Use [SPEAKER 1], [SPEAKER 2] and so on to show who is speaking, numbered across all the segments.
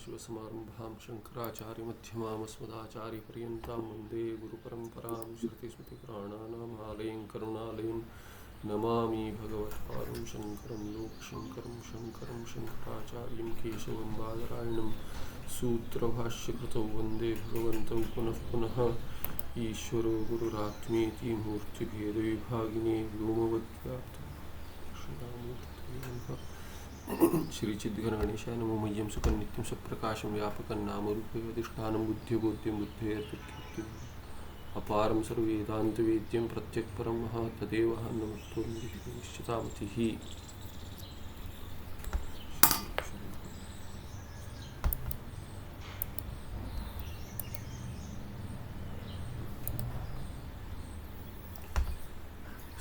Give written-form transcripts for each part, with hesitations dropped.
[SPEAKER 1] सदाशिवसमारम्भां शङ्कराचार्यमध्यमामस्मदाचार्यपर्यन्तां वन्दे गुरुपरम्परां श्रुतिस्मृतिपुराणानाम् आलयं करुणालयं नमामि भगवत्पादं शङ्करं लोकशङ्करं शङ्कराचार्यं केशवं बादरायणं सूत्रभाष्यकृतौ वन्दे भगवन्तौ पुनः पुनः ईश्वरो गुरुरात्मेति मूर्तिभेदविभागिने व्योमवद्व्याप्तम् श्री चिद्गणगणेशाय नमो मह्यं सुखं नित्यं सप्रकाशं व्यापकं नामरूपयोधिष्ठानं बुद्धिबोध्यं बुद्धेर्तुक्तिम् अपारं सर्ववेदान्तवेद्यं प्रत्यक्परं तदेव नमस्त्वं निश्चितामतिः।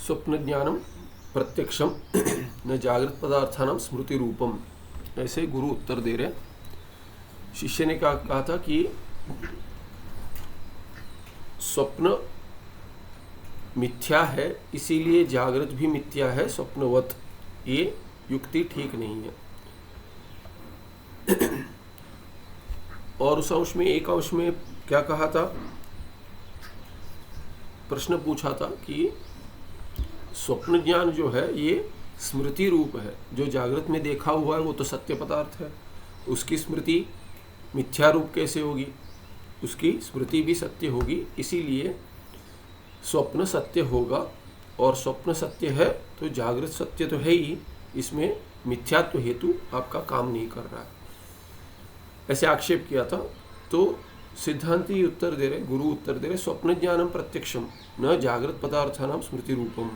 [SPEAKER 1] स्वप्न ज्ञानम प्रत्यक्षम न जागृत पदार्थानाम स्मृति रूपम, ऐसे गुरु उत्तर दे रहे। शिष्य ने कहा था कि स्वप्न मिथ्या है, इसीलिए जागृत भी मिथ्या है स्वप्नवत, ये युक्ति ठीक नहीं है। और उस अंश में एक अंश में क्या कहा था, प्रश्न पूछा था कि स्वप्न ज्ञान जो है ये स्मृति रूप है, जो जागृत में देखा हुआ है वो तो सत्य पदार्थ है, उसकी स्मृति मिथ्या रूप कैसे होगी, उसकी स्मृति भी सत्य होगी, इसीलिए स्वप्न सत्य होगा। और स्वप्न सत्य है तो जागृत सत्य तो है ही, इसमें मिथ्यात्व हेतु आपका काम नहीं कर रहा है, ऐसे आक्षेप किया था। तो सिद्धांती उत्तर दे रहे, गुरु उत्तर दे रहे, स्वप्न ज्ञानम प्रत्यक्षम न जागृत पदार्थानाम स्मृति रूपम।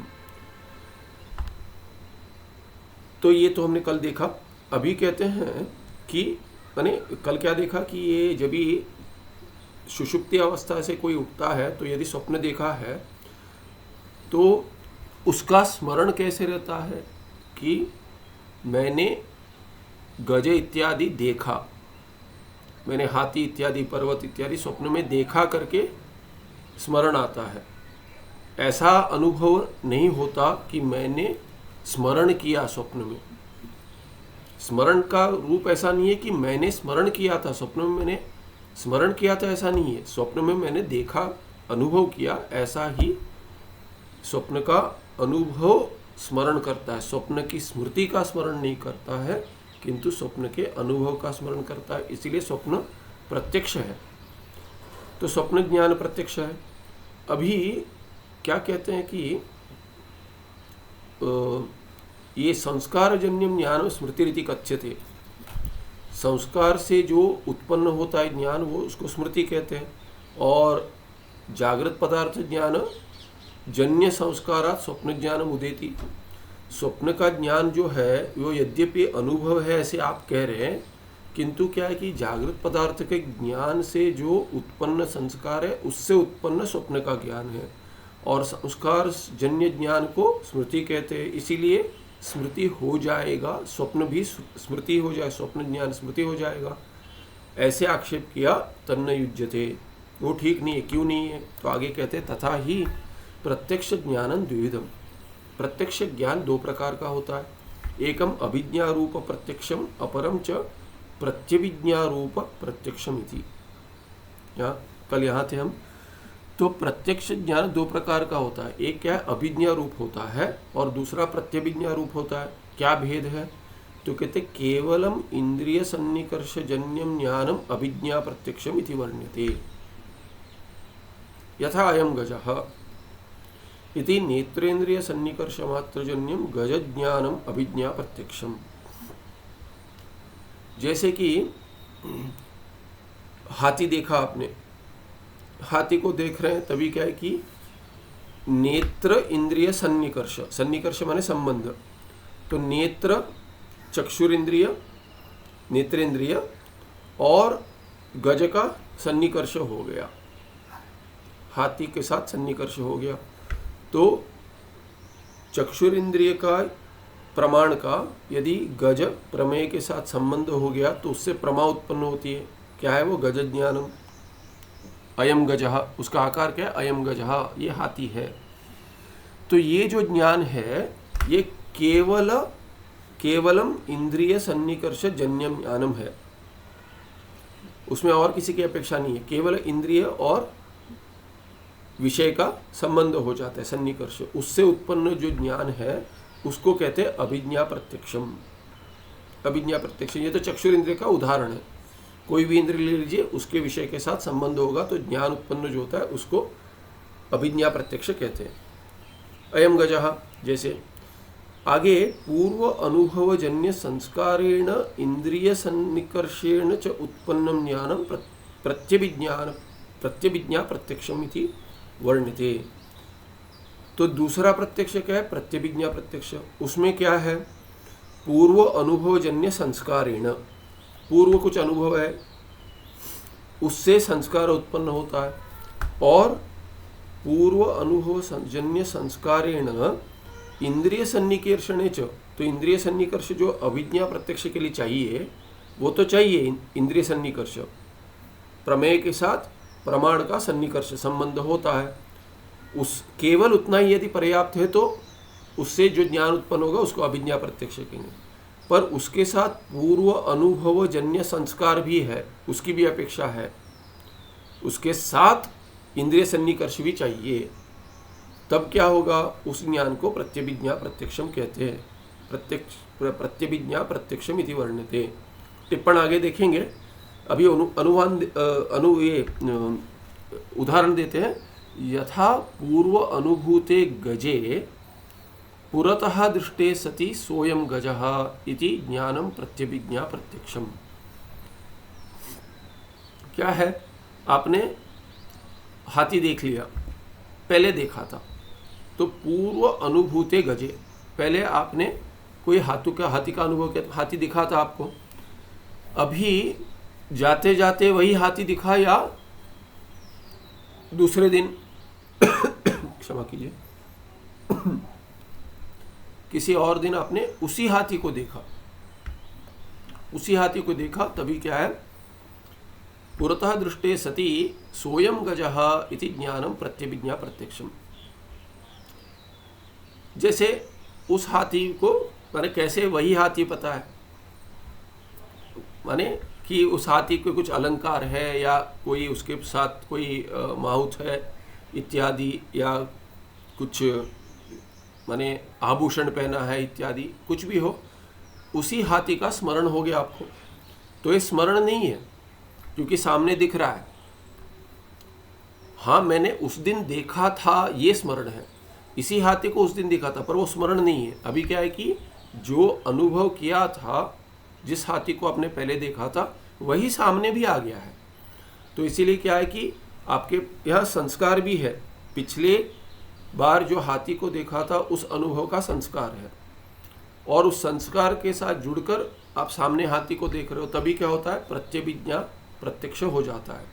[SPEAKER 1] तो ये तो हमने कल देखा। अभी कहते हैं कि मैंने कल क्या देखा कि ये जब भी सुषुप्ति अवस्था से कोई उठता है तो यदि स्वप्न देखा है तो उसका स्मरण कैसे रहता है कि मैंने गज इत्यादि देखा, मैंने हाथी इत्यादि पर्वत इत्यादि स्वप्न में देखा करके स्मरण आता है। ऐसा अनुभव नहीं होता कि मैंने स्मरण किया स्वप्न में। स्मरण का रूप ऐसा नहीं है कि मैंने स्मरण किया था, स्वप्न में मैंने स्मरण किया था, ऐसा नहीं है। स्वप्न में मैंने देखा, अनुभव किया, ऐसा ही स्वप्न का अनुभव स्मरण करता है। स्वप्न की स्मृति का स्मरण नहीं करता है, किंतु स्वप्न के अनुभव का स्मरण करता है, इसीलिए स्वप्न प्रत्यक्ष है। तो स्वप्न ज्ञान प्रत्यक्ष है। अभी क्या कहते हैं कि ये संस्कार जन्यम ज्ञान स्मृति रीति कथ्यते, संस्कार से जो उत्पन्न होता है ज्ञान वो उसको स्मृति कहते हैं। और जागृत पदार्थ ज्ञान जन्य संस्कारात् स्वप्न ज्ञान उदेति, स्वप्न का ज्ञान जो है वो यद्यपि अनुभव है ऐसे आप कह रहे हैं, किंतु क्या है कि जागृत पदार्थ के ज्ञान से जो उत्पन्न संस्कार है उससे उत्पन्न स्वप्न का ज्ञान है। और संस्कार जन्य ज्ञान को स्मृति कहते हैं, इसीलिए स्मृति हो जाएगा, स्वप्न भी स्मृति हो जाए, स्वप्न ज्ञान स्मृति हो जाएगा, ऐसे आक्षेप किया। तन्न युज्यते, वो ठीक नहीं है। क्यों नहीं है? तो आगे कहते तथा ही प्रत्यक्ष ज्ञानं द्विविधम, प्रत्यक्ष ज्ञान दो प्रकार का होता है। एकम अभिज्ञा रूप प्रत्यक्षम, अपरम च प्रत्यभिज्ञा रूप प्रत्यक्षम इति। कल यहाँ थे हम। तो प्रत्यक्ष ज्ञान दो प्रकार का होता है, एक क्या है अभिज्ञा रूप होता है और दूसरा प्रत्यभिज्ञा रूप होता है। क्या भेद है? तो कहते केवलम इंद्रिय सन्निकर्ष जन्यम ज्ञानम अभिज्ञा प्रत्यक्षम इति वर्ण्यते, यथा अयम गजः इति नेत्रेन्द्रिय सन्निकर्ष मात्रजन्यम गज ज्ञानम अभिज्ञा प्रत्यक्षम। जैसे कि हाथी देखा आपने, हाथी को देख रहे हैं, तभी क्या है कि नेत्र इंद्रिय सन्निकर्ष, सन्निकर्ष माने संबंध, तो नेत्र चक्षुरिंद्रिय, नेत्रेंद्रिय और गज का सन्निकर्ष हो गया, हाथी के साथ सन्निकर्ष हो गया। तो चक्षुरिंद्रिय का प्रमाण का यदि गज प्रमेय के साथ संबंध हो गया तो उससे प्रमा उत्पन्न होती है। क्या है वो? गज ज्ञानम। अयम गजः, उसका आकार क्या है? अयम गजः, ये हाथी है। तो ये जो ज्ञान है ये केवलम इंद्रिय सन्निकर्ष जन्यम ज्ञानम है। उसमें और किसी की अपेक्षा नहीं है, केवल इंद्रिय और विषय का संबंध हो जाता है, सन्निकर्ष। उससे उत्पन्न जो ज्ञान है उसको कहते हैं अभिज्ञा प्रत्यक्षम। अभिज्ञा प्रत्यक्षम, ये तो चक्षुर इंद्रिय का उदाहरण है। कोई भी इंद्रिय ले लीजिए, उसके विषय के साथ संबंध होगा तो ज्ञान उत्पन्न जो होता है उसको अभिज्ञा प्रत्यक्ष कहते हैं। अयम गजः, जैसे आगे पूर्व अनुभवजन्य संस्कारेण इंद्रिय सन्निकर्षेण च उत्पन्नम ज्ञानम प्रत्यभिज्ञा प्रत्यक्षम इति वर्ण्यते। तो दूसरा प्रत्यक्ष क्या है? प्रत्यभिज्ञा प्रत्यक्ष। उसमें क्या है? पूर्व अनुभवजन्य संस्कारेण, पूर्व कुछ अनुभव है उससे संस्कार उत्पन्न होता है, और पूर्व अनुभव जन्य संस्कारेण इंद्रिय सन्निकर्षणे च, तो इंद्रिय सन्निकर्ष जो अभिज्ञा प्रत्यक्ष के लिए चाहिए वो तो चाहिए इंद्रिय सन्निकर्ष, प्रमेय के साथ प्रमाण का सन्निकर्ष संबंध होता है। उस केवल उतना ही यदि पर्याप्त है तो उससे जो ज्ञान उत्पन्न होगा उसको अभिज्ञा प्रत्यक्ष कहेंगे। पर उसके साथ पूर्व अनुभव जन्य संस्कार भी है, उसकी भी अपेक्षा है, उसके साथ इंद्रिय सन्निकर्ष भी चाहिए, तब क्या होगा? उस ज्ञान को प्रत्यभिज्ञा प्रत्यक्षम कहते हैं। प्रत्यभिज्ञा प्रत्यक्षम इति वर्ण्यते। टिप्पण आगे देखेंगे। अभी उदाहरण देते हैं। यथा पूर्व अनुभूते गजे पुरतः दृष्टे सति सोयम गजः इति ज्ञानम प्रत्यभिज्ञा प्रत्यक्षम। क्या है? आपने हाथी देख लिया, पहले देखा था, तो पूर्व अनुभूते गजे, पहले आपने कोई हाथी का अनुभव किया, हाथी दिखा था आपको। अभी जाते जाते वही हाथी दिखा या दूसरे दिन क्षमा कीजिए किसी और दिन आपने उसी हाथी को देखा, उसी हाथी को देखा, तभी क्या है? पुरतः दृष्टे सति सोयम गजः इति ज्ञानम प्रत्यभिज्ञा प्रत्यक्षम। जैसे उस हाथी को माने कैसे वही हाथी पता है, माने कि उस हाथी के कुछ अलंकार है या कोई उसके साथ कोई माहुत है इत्यादि, या कुछ माने आभूषण पहना है इत्यादि, कुछ भी हो, उसी हाथी का स्मरण हो गया आपको। तो ये स्मरण नहीं है क्योंकि सामने दिख रहा है। हाँ, मैंने उस दिन देखा था, ये स्मरण है। इसी हाथी को उस दिन देखा था, पर वो स्मरण नहीं है। अभी क्या है कि जो अनुभव किया था, जिस हाथी को आपने पहले देखा था, वही सामने भी आ गया है। तो इसीलिए क्या है कि आपके यहाँ संस्कार भी है, पिछले बार जो हाथी को देखा था उस अनुभव का संस्कार है, और उस संस्कार के साथ जुड़कर आप सामने हाथी को देख रहे हो, तभी क्या होता है? प्रत्यभिज्ञा प्रत्यक्ष हो जाता है।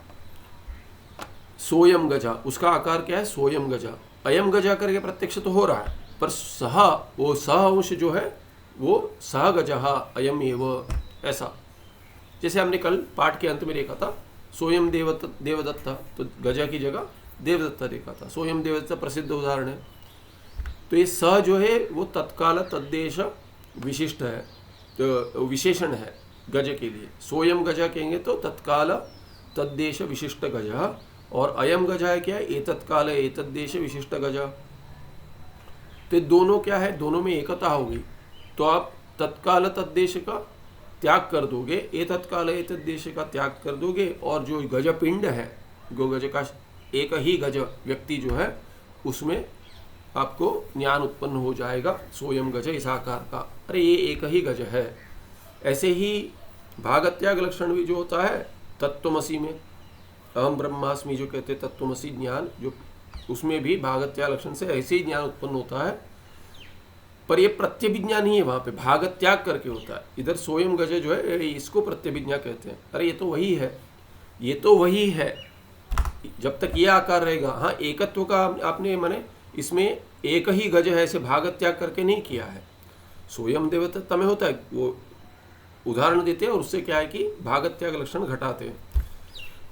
[SPEAKER 1] सोयम गजा, उसका आकार क्या है? सोयम गजा। अयम गजा करके प्रत्यक्ष तो हो रहा है, पर सह, वो सह अंश जो है वो सह गजः अयम एव, ऐसा। जैसे हमने कल पाठ के अंत में देखा था, सोयम देवदत्ता, तो गजा की जगह देवदत्ता देखा था। सोयम देवदत्ता प्रसिद्ध उदाहरण है। तो ये स जो है वो तत्काल तद्देश विशिष्ट है, तो विशेषण है गज के लिए। सोयम गजा कहेंगे तो तत्काल तद्देश विशिष्ट गज, और अयम गजा है क्या है? एतत्काल एतद्देश विशिष्ट गजा। तो दोनों क्या है? दोनों में एकता होगी। तो आप तत्काल तद्देश का त्याग कर दोगे, एतत्काल एतद्देश का त्याग कर दोगे, और जो गज पिंड है, गो गज का एक ही गज व्यक्ति जो है, उसमें आपको ज्ञान उत्पन्न हो जाएगा। सोयम गज इस आकार का, अरे ये एक ही गज है। ऐसे ही भागत्याग लक्षण भी जो होता है तत्त्वमसि में, अहम ब्रह्मास्मि जो कहते हैं तत्त्वमसि ज्ञान, जो उसमें भी भागत्याग लक्षण से ऐसे ही ज्ञान उत्पन्न होता है, पर ये प्रत्यभिज्ञा नहीं है, वहाँ पे भागत्याग करके होता है। इधर सोयम गज जो है इसको प्रत्यभिज्ञा कहते हैं। अरे ये तो वही है, ये तो वही है, जब तक ये आकार रहेगा। हाँ, एकत्व का आपने माने इसमें एक ही गज है, ऐसे भागत्याग करके नहीं किया है। सोयम देवदत्ता में होता है, वो उदाहरण देते हैं और उससे क्या है कि भागत्याग लक्षण घटाते हैं।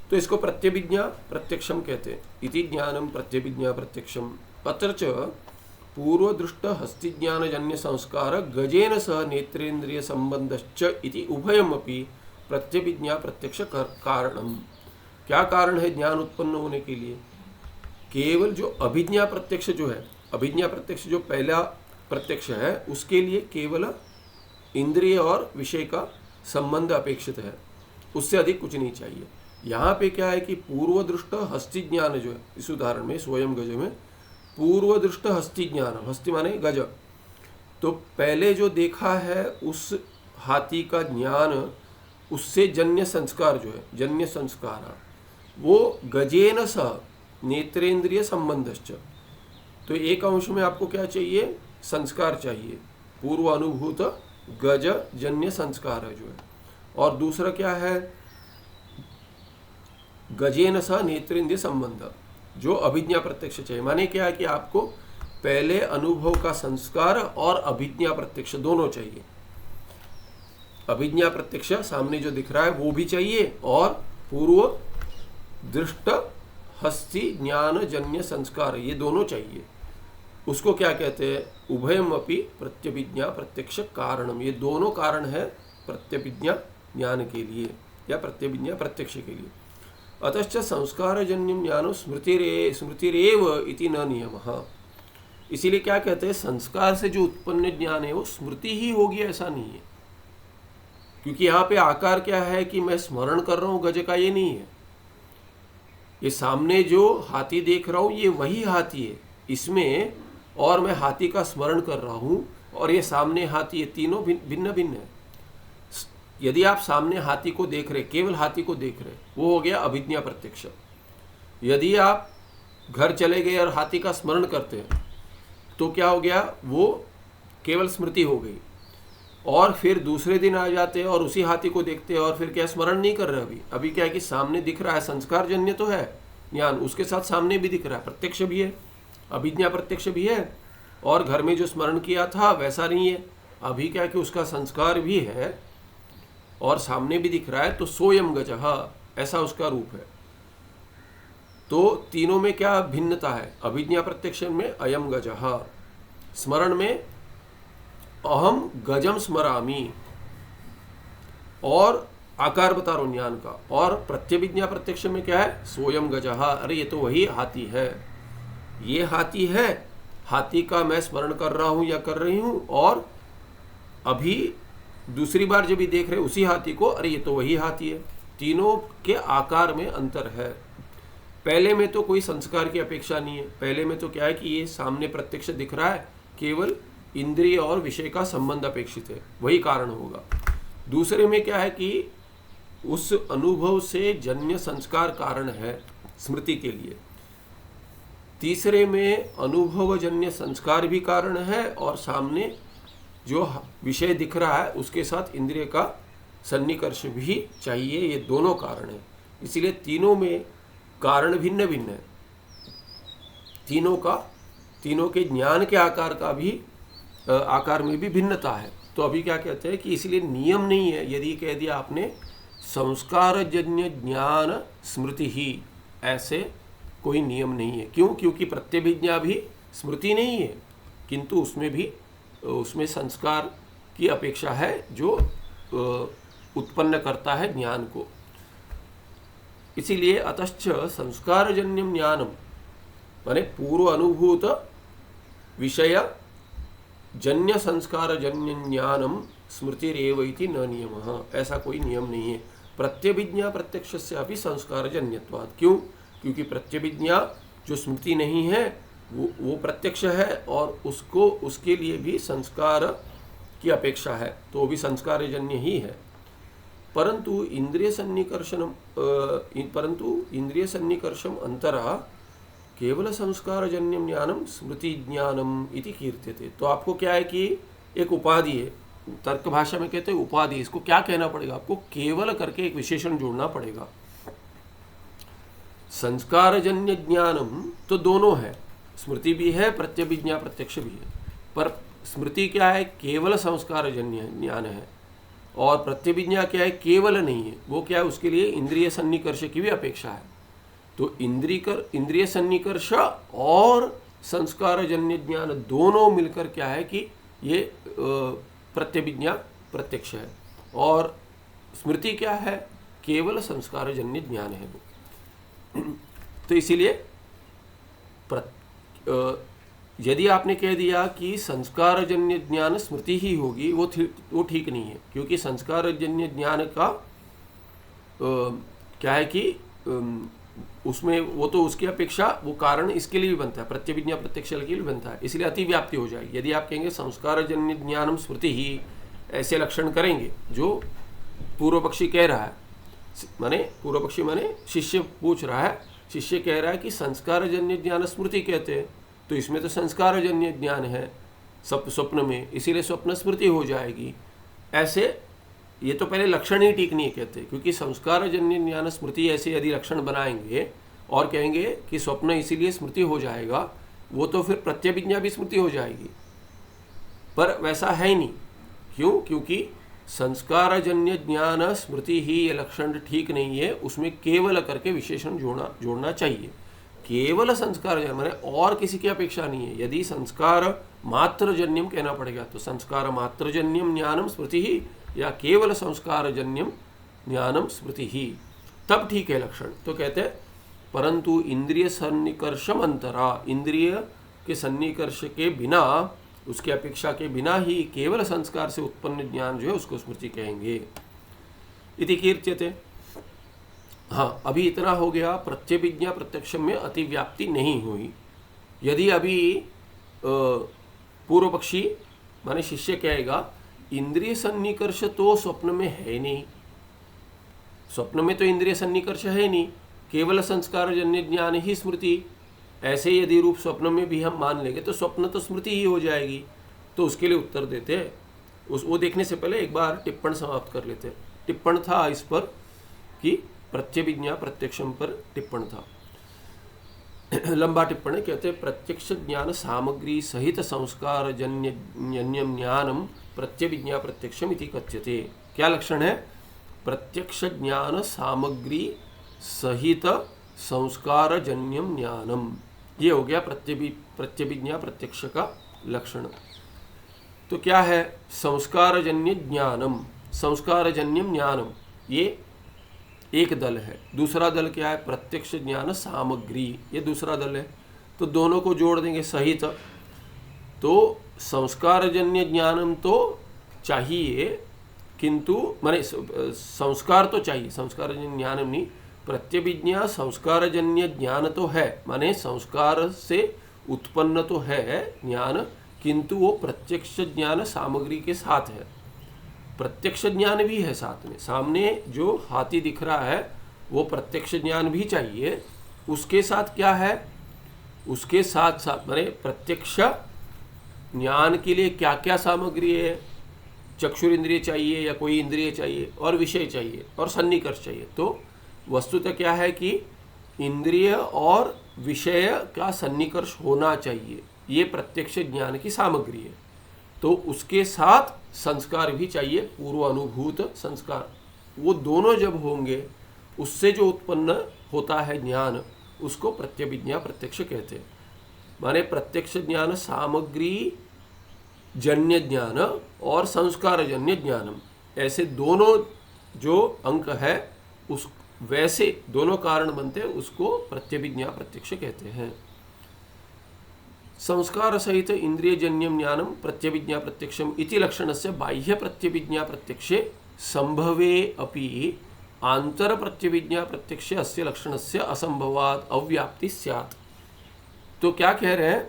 [SPEAKER 1] तो इसको प्रत्यभिज्ञा प्रत्यक्षम कहते हैं। इति ज्ञानम प्रत्यभिज्ञा प्रत्यक्षम। अत्र च पूर्व दृष्ट हस्तिज्ञानजन्य संस्कार गजेन सह नेत्रेन्द्रिय संबंधश्च इति उभयमपि प्रत्यभिज्ञा प्रत्यक्ष कारणम। क्या कारण है ज्ञान उत्पन्न होने के लिए? केवल जो अभिज्ञा प्रत्यक्ष जो है, अभिज्ञा प्रत्यक्ष जो पहला प्रत्यक्ष है, उसके लिए केवल इंद्रिय और विषय का संबंध अपेक्षित है, उससे अधिक कुछ नहीं चाहिए। यहाँ पे क्या है कि पूर्व दृष्ट हस्ति ज्ञान जो है, इस उदाहरण में स्वयं गज में पूर्व दृष्ट हस्ति ज्ञान, हस्ति माने गज, तो पहले जो देखा है उस हाथी का ज्ञान, उससे जन्य संस्कार जो है, जन्य संस्कार वो गजेन सह नेत्रेंद्रिय संबंधश्च। तो एक अंश में आपको क्या चाहिए? संस्कार चाहिए, पूर्व अनुभूत गज जन्य संस्कार है जो है। और दूसरा क्या है? गजेन सह नेत्रेंद्रिय संबंध, जो अभिज्ञा प्रत्यक्ष चाहिए। माने क्या है कि आपको पहले अनुभव का संस्कार और अभिज्ञा प्रत्यक्ष दोनों चाहिए। अभिज्ञा प्रत्यक्ष सामने जो दिख रहा है वो भी चाहिए, और पूर्व दृष्ट हस्ति ज्ञान जन्य संस्कार ये दोनों चाहिए। उसको क्या कहते हैं? उभयम अपि प्रत्यभिज्ञा प्रत्यक्ष कारणम। ये दोनों कारण है प्रत्यभिज्ञा ज्ञान के लिए या प्रत्यभिज्ञा प्रत्यक्ष के लिए। अतश्च संस्कारजन्यम ज्ञानो स्मृतिरेव इति न नियमः। इसीलिए क्या कहते हैं? संस्कार से जो उत्पन्न ज्ञान है वो स्मृति ही होगी, ऐसा नहीं है। क्योंकि यहाँ पे आकार क्या है कि मैं स्मरण कर रहा हूँ गज का, ये नहीं है। ये सामने जो हाथी देख रहा हूँ ये वही हाथी है इसमें, और मैं हाथी का स्मरण कर रहा हूँ, और ये सामने हाथी है, तीनों भिन्न भिन्न है। यदि आप सामने हाथी को देख रहे, केवल हाथी को देख रहे, वो हो गया अभिज्ञा प्रत्यक्ष। यदि आप घर चले गए और हाथी का स्मरण करते हैं तो क्या हो गया? वो केवल स्मृति हो गई। और फिर दूसरे दिन आ जाते हैं और उसी हाथी को देखते हैं और फिर क्या स्मरण नहीं कर रहे। अभी क्या है कि सामने दिख रहा है, संस्कार जन्य तो है ज्ञान, उसके साथ सामने भी दिख रहा है, प्रत्यक्ष भी है, अभिज्ञा प्रत्यक्ष भी है। और घर में जो स्मरण किया था वैसा नहीं है, अभी क्या है कि उसका संस्कार भी है और सामने भी दिख रहा है। तो सोयम गजः, ऐसा उसका रूप है। तो तीनों में क्या भिन्नता है? अभिज्ञा प्रत्यक्ष में अयम गजः, स्मरण में अहम गजम स्मरामी, और आकार बता रहा हूं ज्ञान का। और प्रत्यभिज्ञा प्रत्यक्ष में क्या है? सोयम गजः, अरे ये तो वही हाथी है, ये हाथी है, हाथी का मैं स्मरण कर रहा हूं या कर रही हूं, और अभी दूसरी बार जब भी देख रहे उसी हाथी को, अरे ये तो वही हाथी है। तीनों के आकार में अंतर है। पहले में तो कोई संस्कार की अपेक्षा नहीं है, पहले में तो क्या है कि ये सामने प्रत्यक्ष दिख रहा है, केवल इंद्रिय और विषय का संबंध अपेक्षित है, वही कारण होगा। दूसरे में क्या है कि उस अनुभव से जन्य संस्कार कारण है स्मृति के लिए। तीसरे में अनुभवजन्य संस्कार भी कारण है, और सामने जो विषय दिख रहा है उसके साथ इंद्रिय का सन्निकर्ष भी चाहिए, ये दोनों कारण है। इसलिए तीनों में कारण भिन्न भिन्न है, तीनों के ज्ञान के आकार में भी भिन्नता है। तो अभी क्या कहते हैं कि इसलिए नियम नहीं है। यदि कह दिया आपने संस्कारजन्य ज्ञान स्मृति ही, ऐसे कोई नियम नहीं है। क्यों? क्योंकि प्रत्यभिज्ञा भी स्मृति नहीं है, किंतु उसमें संस्कार की अपेक्षा है जो उत्पन्न करता है ज्ञान को। इसीलिए अतश्च संस्कारजन्यम ज्ञानम माने पूर्व अनुभूत विषय जन्य संस्कार जन्य ज्ञानम स्मृतिरेव इति न नियमः, ऐसा कोई नियम नहीं है। प्रत्यभिज्ञा प्रत्यक्ष से अभी संस्कार जन्यत्वात्। क्यों? क्योंकि प्रत्यभिज्ञा जो स्मृति नहीं है वो प्रत्यक्ष है, और उसके लिए भी संस्कार की अपेक्षा है, तो वो भी संस्कार जन्य ही है। परंतु इंद्रिय सन्निकर्षम अंतरा केवल संस्कारजन्यम ज्ञानम स्मृति ज्ञानम इति कीर्त्यते। तो आपको क्या है कि एक उपाधि है, तर्क भाषा में कहते हैं उपाधि, इसको क्या कहना पड़ेगा? आपको केवल करके एक विशेषण जोड़ना पड़ेगा। संस्कारजन्य ज्ञानम तो दोनों है, स्मृति भी है, प्रत्यभिज्ञा प्रत्यक्ष भी है। पर स्मृति क्या है? केवल संस्कारजन्य ज्ञान है, और प्रत्यभिज्ञा क्या है? केवल नहीं है, वो क्या है? उसके लिए इंद्रिय सन्निकर्ष की भी अपेक्षा है। तो इंद्रिय सन्निकर्ष और संस्कारजन्य ज्ञान दोनों मिलकर क्या है कि ये प्रत्यभिज्ञा प्रत्यक्ष है। और स्मृति क्या है? केवल संस्कारजन्य ज्ञान है वो। तो इसीलिए यदि आपने कह दिया कि संस्कारजन्य ज्ञान स्मृति ही होगी, वो ठीक नहीं है, क्योंकि संस्कारजन्य ज्ञान का क्या है कि उसमें वो तो उसकी अपेक्षा वो कारण इसके लिए भी बनता है, प्रत्यभिज्ञा प्रत्यक्ष के लिए भी बनता है, इसलिए अतिव्याप्ति हो जाएगी। यदि आप कहेंगे संस्कारजन्य ज्ञानम स्मृति ही, ऐसे लक्षण करेंगे जो पूर्व पक्षी कह रहा है, माने पूर्व पक्षी माने शिष्य पूछ रहा है, शिष्य कह रहा है कि संस्कारजन्य ज्ञान स्मृति कहते हैं, तो इसमें तो संस्कारजन्य ज्ञान है स्वप्न में, इसीलिए स्वप्न स्मृति हो जाएगी। ऐसे ये तो पहले लक्षण ही ठीक नहीं कहते, क्योंकि संस्कारजन्य ज्ञान स्मृति ऐसे यदि लक्षण बनाएंगे और कहेंगे कि स्वप्न इसीलिए स्मृति हो जाएगा, वो तो फिर प्रत्यभिज्ञा भी स्मृति हो जाएगी, पर वैसा है ही नहीं। क्यों? क्योंकि संस्कारजन्य ज्ञान स्मृति ही ये लक्षण ठीक नहीं है, उसमें केवल करके विशेषण जोड़ना चाहिए। केवल संस्कार जन्य माने और किसी की अपेक्षा नहीं है। यदि संस्कार मात्रजन्यम कहना पड़ेगा तो संस्कार मात्रजन्यम ज्ञानम स्मृति ही, या केवल संस्कारजन्यम ज्ञानम स्मृति ही, तब ठीक है लक्षण। तो कहते हैं परंतु इंद्रिय सन्निकर्षम अंतरा, इंद्रिय के सन्निकर्ष के बिना, उसके अपेक्षा के बिना ही केवल संस्कार से उत्पन्न ज्ञान जो है उसको स्मृति कहेंगे। इति कीर्त्यते। हाँ, अभी इतना हो गया, प्रत्यभिज्ञा प्रत्यक्ष में अतिव्याप्ति नहीं हुई। यदि अभी पूर्व पक्षी माने शिष्य कहेगा इंद्रिय सन्निकर्ष तो स्वप्न में है नहीं, स्वप्न में तो इंद्रिय सन्निकर्ष है नहीं, केवल संस्कारजन्य ज्ञान ही स्मृति, ऐसे यदि रूप स्वप्न में भी हम मान लेंगे तो स्वप्न तो स्मृति ही हो जाएगी। तो उसके लिए उत्तर देते हैं, वो देखने से पहले एक बार टिप्पण समाप्त कर लेते हैं। टिप्पण था इस पर कि प्रत्यभिज्ञा प्रत्यक्षम पर टिप्पण था, लंबा टिप्पण है। कहते हैं प्रत्यक्ष ज्ञान सामग्री सहित संस्कार जन्य ज्ञानम प्रत्यभिज्ञा प्रत्यक्षम इति कथ्यते। क्या लक्षण है? प्रत्यक्ष ज्ञान सामग्री सहित संस्कार जन्यम ज्ञानम, ये हो गया प्रत्यभिज्ञा प्रत्यक्ष का लक्षण। तो क्या है? संस्कारजन्य ज्ञानम, संस्कारजन्यम ज्ञानम, ये एक दल है। दूसरा दल क्या है? प्रत्यक्ष ज्ञान सामग्री, ये दूसरा दल है। तो दोनों को जोड़ देंगे सहित, तो संस्कारजन्य ज्ञानम तो चाहिए, किंतु माने संस्कार तो चाहिए, संस्कारजन्य ज्ञानम नहीं, प्रत्यभिज्ञा संस्कारजन्य ज्ञान तो है, माने संस्कार से उत्पन्न तो है ज्ञान, किंतु वो प्रत्यक्ष ज्ञान सामग्री के साथ है। प्रत्यक्ष ज्ञान भी है साथ में, सामने जो हाथी दिख रहा है वो प्रत्यक्ष ज्ञान भी चाहिए, उसके साथ क्या है? उसके साथ साथ माने प्रत्यक्ष ज्ञान के लिए क्या क्या सामग्री है? चक्षुर इंद्रिय चाहिए या कोई इंद्रिय चाहिए, और विषय चाहिए, और सन्निकर्ष चाहिए। तो वस्तुतः क्या है कि इंद्रिय और विषय का सन्निकर्ष होना चाहिए, ये प्रत्यक्ष ज्ञान की सामग्री है। तो उसके साथ संस्कार भी चाहिए, पूर्व अनुभूत संस्कार, वो दोनों जब होंगे उससे जो उत्पन्न होता है ज्ञान, उसको प्रत्यभिज्ञा प्रत्यक्ष कहते हैं। माने प्रत्यक्ष ज्ञान सामग्री जन्य ज्ञान और संस्कार जन्य ज्ञानम, ऐसे दोनों जो अंक है उस वैसे दोनों कारण बनते हैं, उसको प्रत्यभिज्ञा प्रत्यक्ष कहते हैं। संस्कार सहित इंद्रिय जन्यम ज्ञानम प्रत्यभिज्ञा प्रत्यक्षम इति लक्षणस्य बाह्य प्रत्यभिज्ञा प्रत्यक्षे संभवे अपि आंतर प्रत्यभिज्ञा प्रत्यक्षे अस्य लक्षणस्य असंभवात् अव्याप्ति स्यात्। तो क्या कह रहे हैं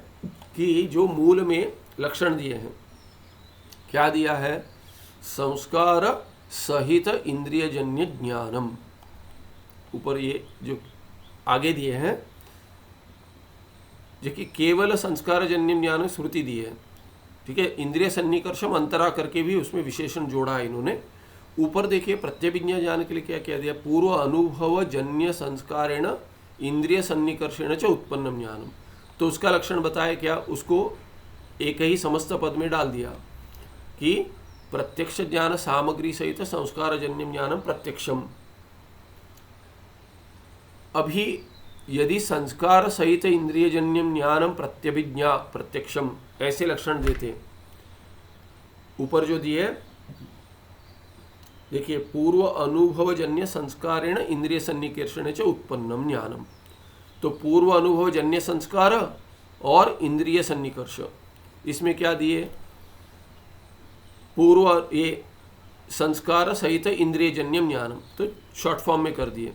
[SPEAKER 1] कि जो मूल में लक्षण दिए हैं, क्या दिया है? संस्कार सहित इंद्रियजन्य ज्ञानम, ऊपर ये जो आगे दिए हैं जो कि केवल संस्कारजन्य ज्ञान स्मृति दी है, ठीक है। इंद्रिय सन्निकर्षम अंतरा करके भी उसमें विशेषण जोड़ा है इन्होंने। ऊपर देखिए प्रत्यभिज्ञा ज्ञान के लिए क्या कह दिया? पूर्व अनुभव जन्य संस्कारेण इंद्रिय सन्निकर्षेण च उत्पन्नम ज्ञानम। तो उसका लक्षण बताया क्या? उसको एक ही समस्त पद में डाल दिया कि प्रत्यक्ष ज्ञान सामग्री सहित संस्कारजन्य ज्ञानम प्रत्यक्षम। अभी यदि संस्कार सहित इंद्रियजन्यम ज्ञानम प्रत्यभिज्ञा प्रत्यक्षम ऐसे लक्षण देते, ऊपर जो दिए देखिए, पूर्व अनुभवजन्य संस्कारेण इंद्रिय सन्निकर्षण च उत्पन्नम ज्ञानम। तो पूर्व अनुभवजन्य संस्कार और इंद्रिय सन्निकर्ष, इसमें क्या दिए? पूर्व ये संस्कार सहित इंद्रियजन्यम ज्ञानम, तो शॉर्ट फॉर्म में कर दिए।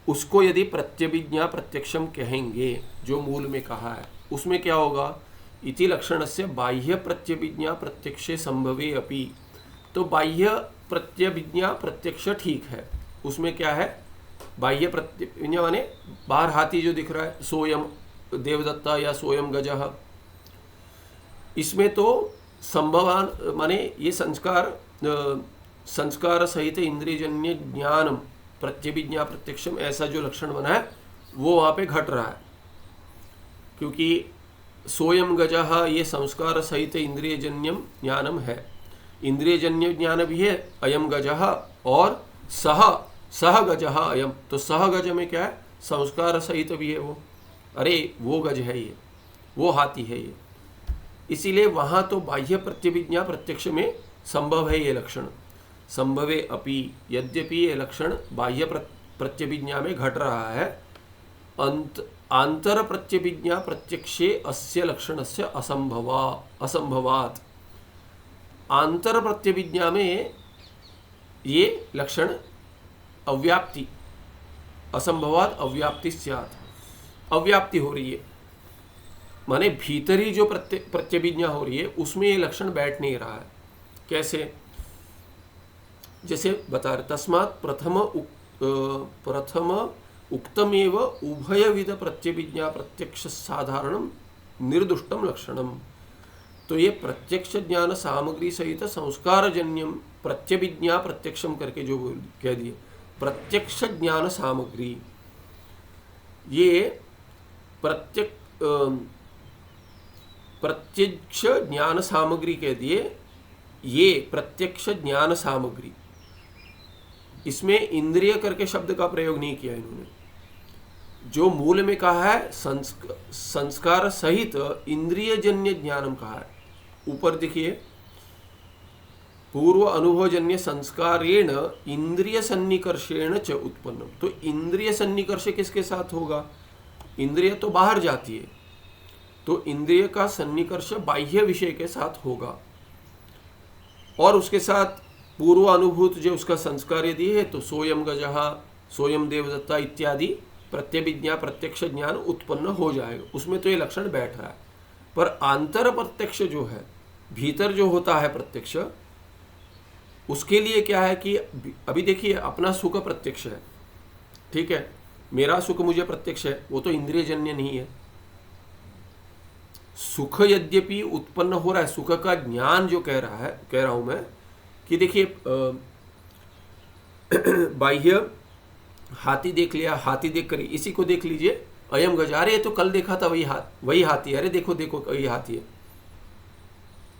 [SPEAKER 1] उसको यदि प्रत्यभिज्ञा प्रत्यक्षम कहेंगे, जो मूल में कहा है, उसमें क्या होगा? इति लक्षणस्य बाह्य प्रत्यभिज्ञा प्रत्यक्षे संभवे अपि। तो बाह्य प्रत्यभिज्ञा प्रत्यक्ष ठीक है, उसमें क्या है? बाह्य प्रत्यभिज्ञा माने बाहर हाथी जो दिख रहा है, सोयम देवदत्ता या सोयम गजः, इसमें तो संभवान माने ये संस्कार सहित इंद्रियजन्य ज्ञानम प्रत्यभिज्ञा प्रत्यक्षम, ऐसा जो लक्षण बना है वो वहाँ पे घट रहा है, क्योंकि सोयम गजः ये संस्कार सहित इंद्रियजन्यम ज्ञानम है। इंद्रियजन्य ज्ञान भी है अयम गजः, और सह गजः अयम। तो सह गज में क्या है? संस्कार सहित भी है वो। अरे वो गज है ये, वो हाथी है ये। इसीलिए वहाँ तो बाह्य प्रत्यभिज्ञा प्रत्यक्ष में संभव है ये लक्षण। संभवे अपि, यद्यपि ये लक्षण बाह्य प्रत्यभिज्ञा में घट रहा है, आंतर प्रत्यभिज्ञा प्रत्यक्षे अस्य लक्षणस्य असंभवात्। आंतर प्रत्यभिज्ञा में ये लक्षण अव्याप्ति, असंभवात् अव्याप्ति स्यात्, अव्याप्ति हो रही है, माने भीतरी जो प्रत्यभिज्ञा हो रही है उसमें ये लक्षण बैठ नहीं रहा है। कैसे? जैसे बता रहे, तस्मात् प्रथम उक्तमेव उभयविध प्रत्यभिज्ञा प्रत्यक्ष साधारणम निर्दुष्टम लक्षणम। तो ये प्रत्यक्ष ज्ञान सामग्री सहित संस्कारजन्यम प्रत्यभिज्ञा प्रत्यक्षम करके जो कह दिए, प्रत्यक्ष ज्ञान सामग्री, ये प्रत्यक्ष ज्ञान सामग्री कह दिए, ये प्रत्यक्ष ज्ञान सामग्री, इसमें इंद्रिय करके शब्द का प्रयोग नहीं किया इन्होंने। जो मूल में कहा है संस्कार सहित इंद्रियजन्य ज्ञानम कहा है। ऊपर देखिए, पूर्व अनुभवजन्य संस्कारेण इंद्रिय सन्निकर्षेण च उत्पन्नम। तो इंद्रिय सन्निकर्ष किसके साथ होगा? इंद्रिय तो बाहर जाती है, तो इंद्रिय का सन्निकर्ष बाह्य विषय के साथ होगा, और उसके साथ पूर्व अनुभूत जो उसका संस्कार यदि है तो सोयम गजः, सोयम देवदत्ता इत्यादि प्रत्यभिज्ञा प्रत्यक्ष ज्ञान उत्पन्न हो जाएगा। उसमें तो ये लक्षण बैठ रहा है। पर आंतर प्रत्यक्ष जो है, भीतर जो होता है प्रत्यक्ष, उसके लिए क्या है कि अभी देखिए, अपना सुख प्रत्यक्ष है, ठीक है, मेरा सुख मुझे प्रत्यक्ष है, वो तो इंद्रियजन्य नहीं है। सुख यद्यपि उत्पन्न हो रहा है, सुख का ज्ञान जो कह रहा हूं मैं, कि देखिए बाह्य हाथी देख लिया, हाथी देख कर इसी को देख लीजिए, अयम गज, अरे ये तो कल देखा था वही हाथी, अरे देखो देखो वही हाथी है,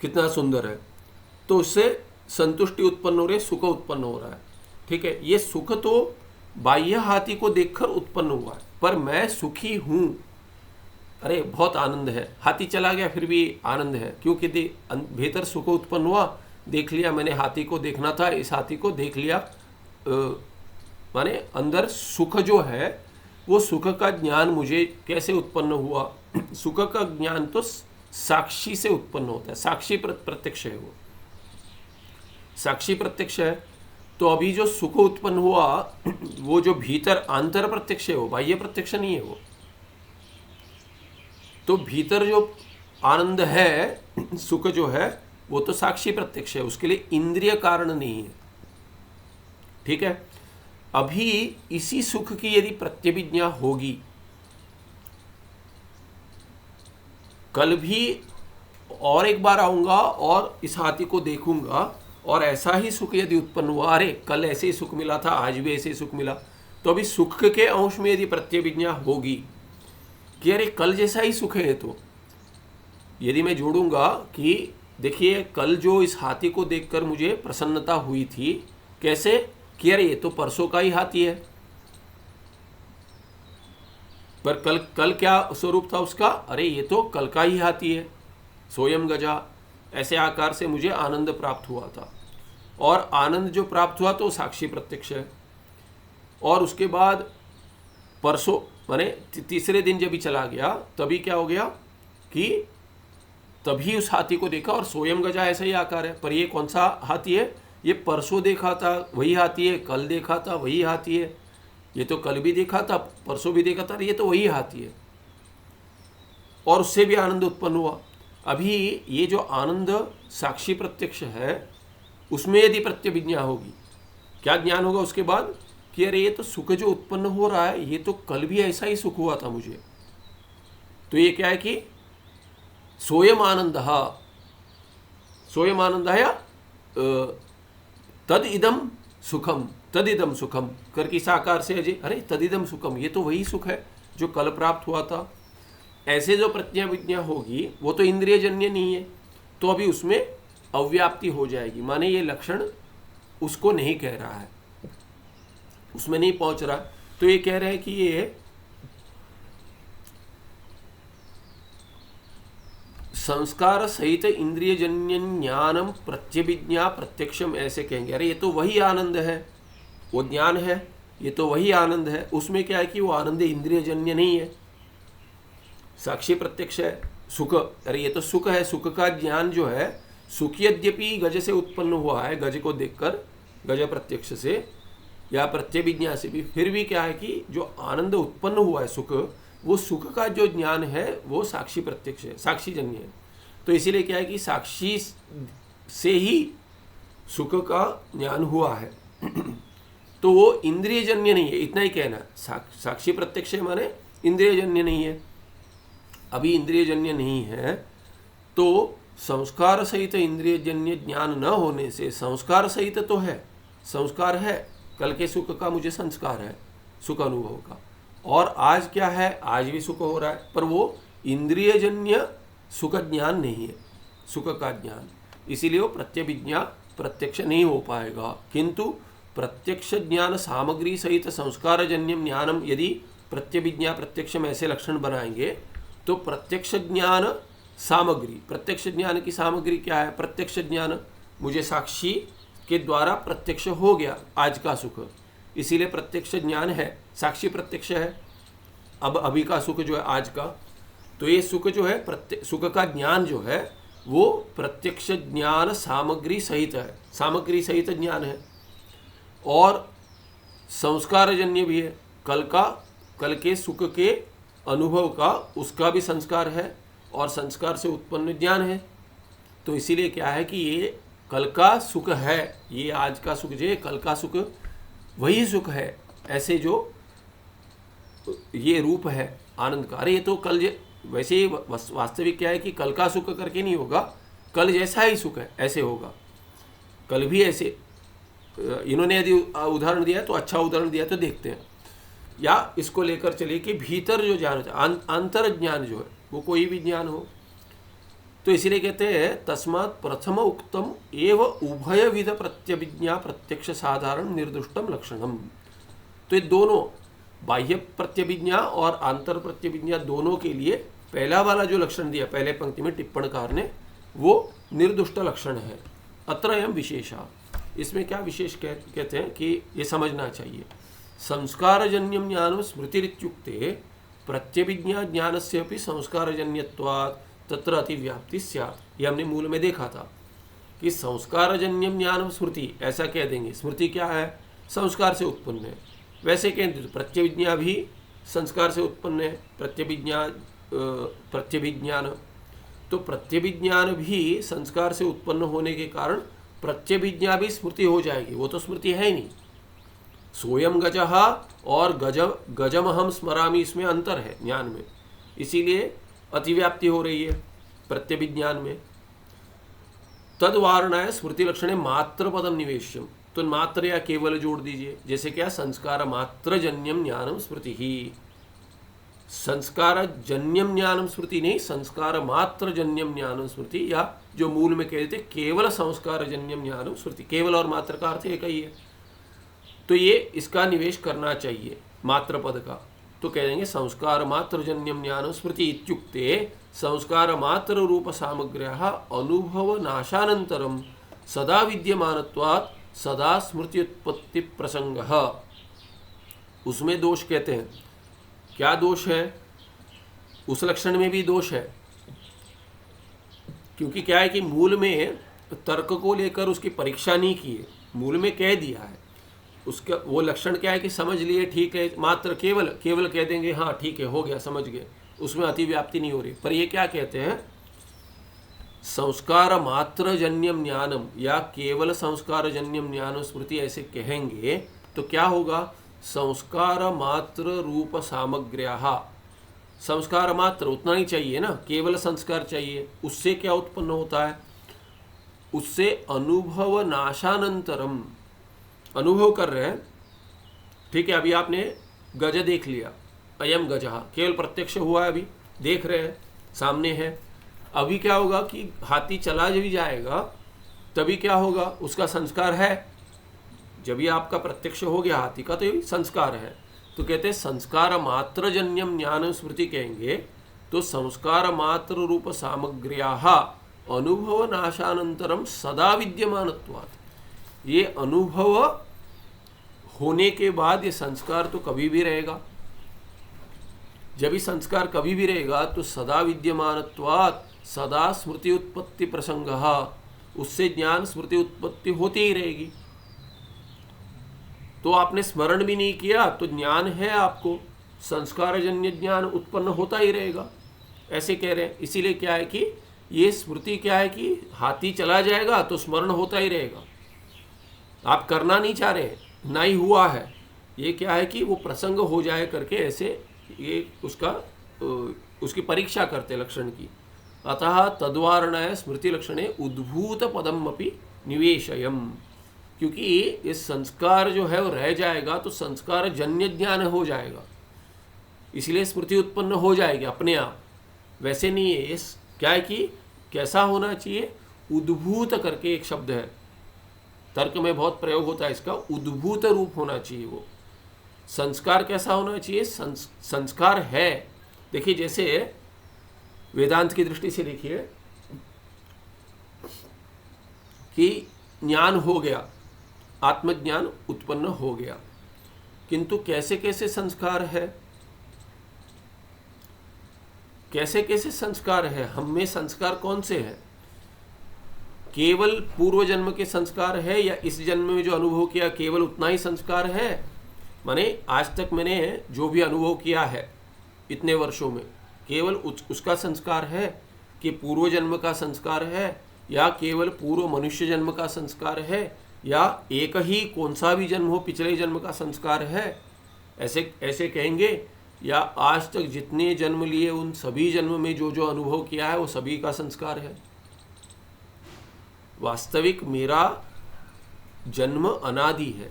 [SPEAKER 1] कितना सुंदर है। तो उससे संतुष्टि उत्पन्न हो रही है, सुख उत्पन्न हो रहा है, ठीक है। ये सुख तो बाह्य हाथी को देखकर उत्पन्न हुआ है, पर मैं सुखी हूं, अरे बहुत आनंद है। हाथी चला गया फिर भी आनंद है, क्योंकि भीतर सुख उत्पन्न हुआ, देख लिया मैंने, हाथी को देखना था, इस हाथी को देख लिया, माने अंदर सुख जो है, वो सुख का ज्ञान मुझे कैसे उत्पन्न हुआ? सुख का ज्ञान तो साक्षी से उत्पन्न होता है, साक्षी प्रत्यक्ष है, वो साक्षी प्रत्यक्ष है। तो अभी जो सुख उत्पन्न हुआ, वो जो भीतर आंतर प्रत्यक्ष है, वो बाह्य प्रत्यक्ष नहीं है वो। तो भीतर जो आनंद है, सुख जो है, वो तो साक्षी प्रत्यक्ष है, उसके लिए इंद्रिय कारण नहीं है, ठीक है। अभी इसी सुख की यदि प्रत्यभिज्ञा होगी, कल भी और एक बार आऊंगा और इस हाथी को देखूंगा, और ऐसा ही सुख यदि उत्पन्न हुआ, अरे कल ऐसे ही सुख मिला था, आज भी ऐसे ही सुख मिला, तो अभी सुख के अंश में यदि प्रत्यभिज्ञा होगी कि अरे कल जैसा ही सुख है, तो यदि मैं जोड़ूंगा कि देखिए कल जो इस हाथी को देखकर मुझे प्रसन्नता हुई थी, कैसे कि अरे ये तो परसों का ही हाथी है, पर कल क्या स्वरूप था उसका? अरे ये तो कल का ही हाथी है, सोयम गजा, ऐसे आकार से मुझे आनंद प्राप्त हुआ था। और आनंद जो प्राप्त हुआ तो साक्षी प्रत्यक्ष है। और उसके बाद परसों माने तीसरे दिन जब भी चला गया तभी क्या हो गया कि तभी उस हाथी को देखा, और सोयम गजा ऐसा ही आकार है। पर ये कौन सा हाथी है? ये परसों देखा था वही हाथी है, कल देखा था वही हाथी है, ये तो कल भी देखा था परसों भी देखा था, ये तो वही हाथी है। और उससे भी आनंद उत्पन्न हुआ। अभी ये जो आनंद साक्षी प्रत्यक्ष है उसमें यदि प्रत्यभिज्ञा होगी, क्या ज्ञान होगा उसके बाद कि अरे ये तो सुख जो उत्पन्न हो रहा है ये तो कल भी ऐसा ही सुख हुआ था मुझे। तो ये क्या है कि सोयम आनंद या तद इदम सुखम करके साकार से अजय, अरे तदिदम सुखम, ये तो वही सुख है जो कल प्राप्त हुआ था। ऐसे जो प्रत्यभिज्ञा होगी वो तो इंद्रिय जन्य नहीं है, तो अभी उसमें अव्याप्ति हो जाएगी, माने ये लक्षण उसको नहीं कह रहा है, उसमें नहीं पहुंच रहा। तो ये कह रहे हैं कि ये संस्कार सहित इंद्रिय जन्य ज्ञानम प्रत्यभिज्ञा प्रत्यक्षम, ऐसे कहेंगे अरे ये तो वही आनंद है, वो ज्ञान है, ये तो वही आनंद है। उसमें क्या है कि वो आनंद इंद्रिय जन्य नहीं है, साक्षी प्रत्यक्ष है। सुख, अरे ये तो सुख है, सुख का ज्ञान जो है, सुख यद्यपि गज से उत्पन्न हुआ है, गज को देखकर गज प्रत्यक्ष से या प्रत्यभिज्ञा से भी, फिर भी क्या है कि जो आनंद उत्पन्न हुआ है सुख, वो सुख का जो ज्ञान है वो साक्षी प्रत्यक्ष है, साक्षी जन्य है। तो इसीलिए क्या है कि साक्षी से ही सुख का ज्ञान हुआ है तो वो इंद्रिय जन्य नहीं है, इतना ही कहना। साक्षी प्रत्यक्ष है माने इंद्रिय जन्य नहीं है। अभी इंद्रिय जन्य नहीं है तो संस्कार सहित इंद्रिय जन्य ज्ञान न होने से, संस्कार सहित तो है, संस्कार है, कल के सुख का मुझे संस्कार है सुख अनुभव का, और आज क्या है, आज भी सुख हो रहा है, पर वो इंद्रिय जन्य सुख ज्ञान नहीं है, सुख का ज्ञान। इसीलिए वो प्रत्यभिज्ञा प्रत्यक्ष नहीं हो पाएगा। किंतु प्रत्यक्ष ज्ञान सामग्री सहित संस्कार जन्य ज्ञानम, यदि प्रत्यभिज्ञा प्रत्यक्ष में ऐसे लक्षण बनाएंगे तो प्रत्यक्ष ज्ञान सामग्री, प्रत्यक्ष ज्ञान की सामग्री क्या है? प्रत्यक्ष ज्ञान, मुझे साक्षी के द्वारा प्रत्यक्ष हो गया आज का सुख, इसीलिए प्रत्यक्ष ज्ञान है, साक्षी प्रत्यक्ष है। अब अभी का सुख जो है आज का, तो ये सुख जो है सुख का ज्ञान जो है वो प्रत्यक्ष ज्ञान सामग्री सहित है, सामग्री सहित ज्ञान है। और संस्कारजन्य भी है, कल के सुख के अनुभव का उसका भी संस्कार है और संस्कार से उत्पन्न ज्ञान है। तो इसीलिए क्या है कि ये कल का सुख है, ये आज का सुख जो है कल का सुख वही सुख है, ऐसे जो ये रूप है आनंद का। अरे ये तो कल वैसे ही वास्तविक क्या है कि कल का सुख करके नहीं होगा, कल जैसा ही सुख है ऐसे होगा, कल भी ऐसे। इन्होंने यदि उदाहरण दिया तो अच्छा उदाहरण दिया तो देखते हैं, या इसको लेकर चलिए कि भीतर जो ज्ञान होता है, अंतर ज्ञान जो है वो कोई भी ज्ञान हो, तो इसीलिए कहते हैं तस्मात् प्रथम उक्तम एव उभय विध प्रत्यभिज्ञा प्रत्यक्ष साधारण निर्दुष्टम लक्षणम। तो ये दोनों बाह्य प्रत्यभिज्ञा और आंतर प्रत्यभिज्ञा दोनों के लिए पहला वाला जो लक्षण दिया पहले पंक्ति में टिप्पणकार ने, वो निर्दुष्ट लक्षण है। अत्र एवं विशेषा, इसमें क्या विशेष कहते हैं कि ये समझना चाहिए। संस्कारजन्यम ज्ञानम स्मृतिरित्युक्ते प्रत्यभिज्ञा ज्ञानस्य अपि संस्कारजन्यत्वात् तत्र अतिव्याप्ति स्यात्। ये हमने मूल में देखा था कि संस्कारजन्यम ज्ञानम स्मृति, ऐसा कह देंगे। स्मृति क्या है? संस्कार से उत्पन्न है। वैसे कहेंगे तो प्रत्यभिज्ञा भी संस्कार से उत्पन्न है, प्रत्यभिज्ञान, तो प्रत्यभिज्ञान भी संस्कार से उत्पन्न होने के कारण प्रत्यभिज्ञा भी स्मृति हो जाएगी। वो तो स्मृति है ही नहीं। सोयम गजहा और गजम हम स्मरामी, इसमें अंतर है ज्ञान में, इसीलिए अतिव्याप्ति हो रही है प्रत्यभिज्ञान में। तद्वारणाय स्मृति लक्षण मात्र पदम निवेश्यम, तो मात्र या केवल जोड़ दीजिए। जैसे क्या? संस्कार मात्र जन्यम ज्ञानम स्मृति ही, संस्कार जन्यम ज्ञानम स्मृति नहीं, संस्कार मात्र जन्यम ज्ञानम स्मृति, या जो मूल में कहते केवल संस्कार जन्यम ज्ञानम स्मृति, केवल और मात्र का अर्थ एक ही है। तो ये इसका निवेश करना चाहिए मात्र पद का। तो कह देंगे संस्कार मात्र जन्यम ज्ञानम स्मृति इत्युक्ते संस्कार मात्र रूप सामग्र्याः अनुभव नाशानंतरम सदा विद्यमानत्वात् सदा स्मृति उत्पत्ति प्रसंगः। उसमें दोष कहते हैं। क्या दोष है? उस लक्षण में भी दोष है, क्योंकि क्या है कि मूल में तर्क को लेकर उसकी परीक्षा नहीं की है, मूल में कह दिया है। उसका वो लक्षण क्या है कि समझ लिए, ठीक है, मात्र केवल केवल कह देंगे हाँ ठीक है, हो गया, समझ गए, उसमें अतिव्याप्ति नहीं हो रही। पर ये क्या कहते हैं? संस्कार मात्र जन्यम ज्ञानम या केवल संस्कार जन्यम ज्ञान स्मृति ऐसे कहेंगे तो क्या होगा? संस्कार मात्र रूप सामग्र्याः। संस्कार मात्र उतना ही चाहिए ना, केवल संस्कार चाहिए। उससे क्या उत्पन्न होता है? उससे अनुभव नाशानंतरम, अनुभव कर रहे हैं, ठीक है। अभी आपने गज देख लिया, अयम गजः, केवल प्रत्यक्ष हुआ है, अभी देख रहे हैं, सामने है। अभी क्या होगा कि हाथी चला भी जाएगा तभी क्या होगा? उसका संस्कार है। जब ये आपका प्रत्यक्ष हो गया हाथी का तो ये संस्कार है। तो कहते हैं संस्कार मात्र जन्यम ज्ञान स्मृति कहेंगे तो संस्कार मात्र रूप सामग्र्याः अनुभव नाशानंतरम सदा विद्यमानत्वात्। ये अनुभव होने के बाद ये संस्कार तो कभी भी रहेगा। जब ये संस्कार कभी भी रहेगा तो सदा विद्यमानत्वात् सदा स्मृति उत्पत्ति प्रसंगः, उससे ज्ञान स्मृति उत्पत्ति होती ही रहेगी। तो आपने स्मरण भी नहीं किया तो ज्ञान है, आपको संस्कारजन्य ज्ञान उत्पन्न होता ही रहेगा, ऐसे कह रहे हैं। इसीलिए क्या है कि ये स्मृति क्या है कि हाथी चला जाएगा तो स्मरण होता ही रहेगा। आप करना नहीं चाह रहे, ना ही हुआ है, ये क्या है कि वो प्रसंग हो जाए करके ऐसे ये उसकी परीक्षा करते लक्षण की। अतः तद्वारणाय स्मृति लक्षणे उद्भूत पदम अपि निवेशयम, क्योंकि ये संस्कार जो है वो रह जाएगा तो संस्कार जन्य ज्ञान हो जाएगा, इसलिए स्मृति उत्पन्न हो जाएगी अपने आप। वैसे नहीं है, ये क्या है कि कैसा होना चाहिए? उद्भूत करके एक शब्द है, तर्क में बहुत प्रयोग होता है इसका, उद्भूत रूप होना चाहिए वो। संस्कार कैसा होना चाहिए? संस्कार है। देखिए जैसे वेदांत की दृष्टि से देखिए कि ज्ञान हो गया, आत्मज्ञान उत्पन्न हो गया, किंतु कैसे कैसे संस्कार है, कैसे कैसे संस्कार है? हम में संस्कार कौन से हैं? केवल पूर्व जन्म के संस्कार है या इस जन्म में जो अनुभव किया केवल उतना ही संस्कार है? माने आज तक मैंने जो भी अनुभव किया है इतने वर्षों में केवल उसका संस्कार है कि पूर्व जन्म का संस्कार है, या केवल पूर्व मनुष्य जन्म का संस्कार है, या एक ही कौन सा भी जन्म हो पिछले जन्म का संस्कार है? ऐसे ऐसे कहेंगे, या आज तक जितने जन्म लिए उन सभी जन्म में जो जो अनुभव किया है वो सभी का संस्कार है? वास्तविक मेरा जन्म अनादि है,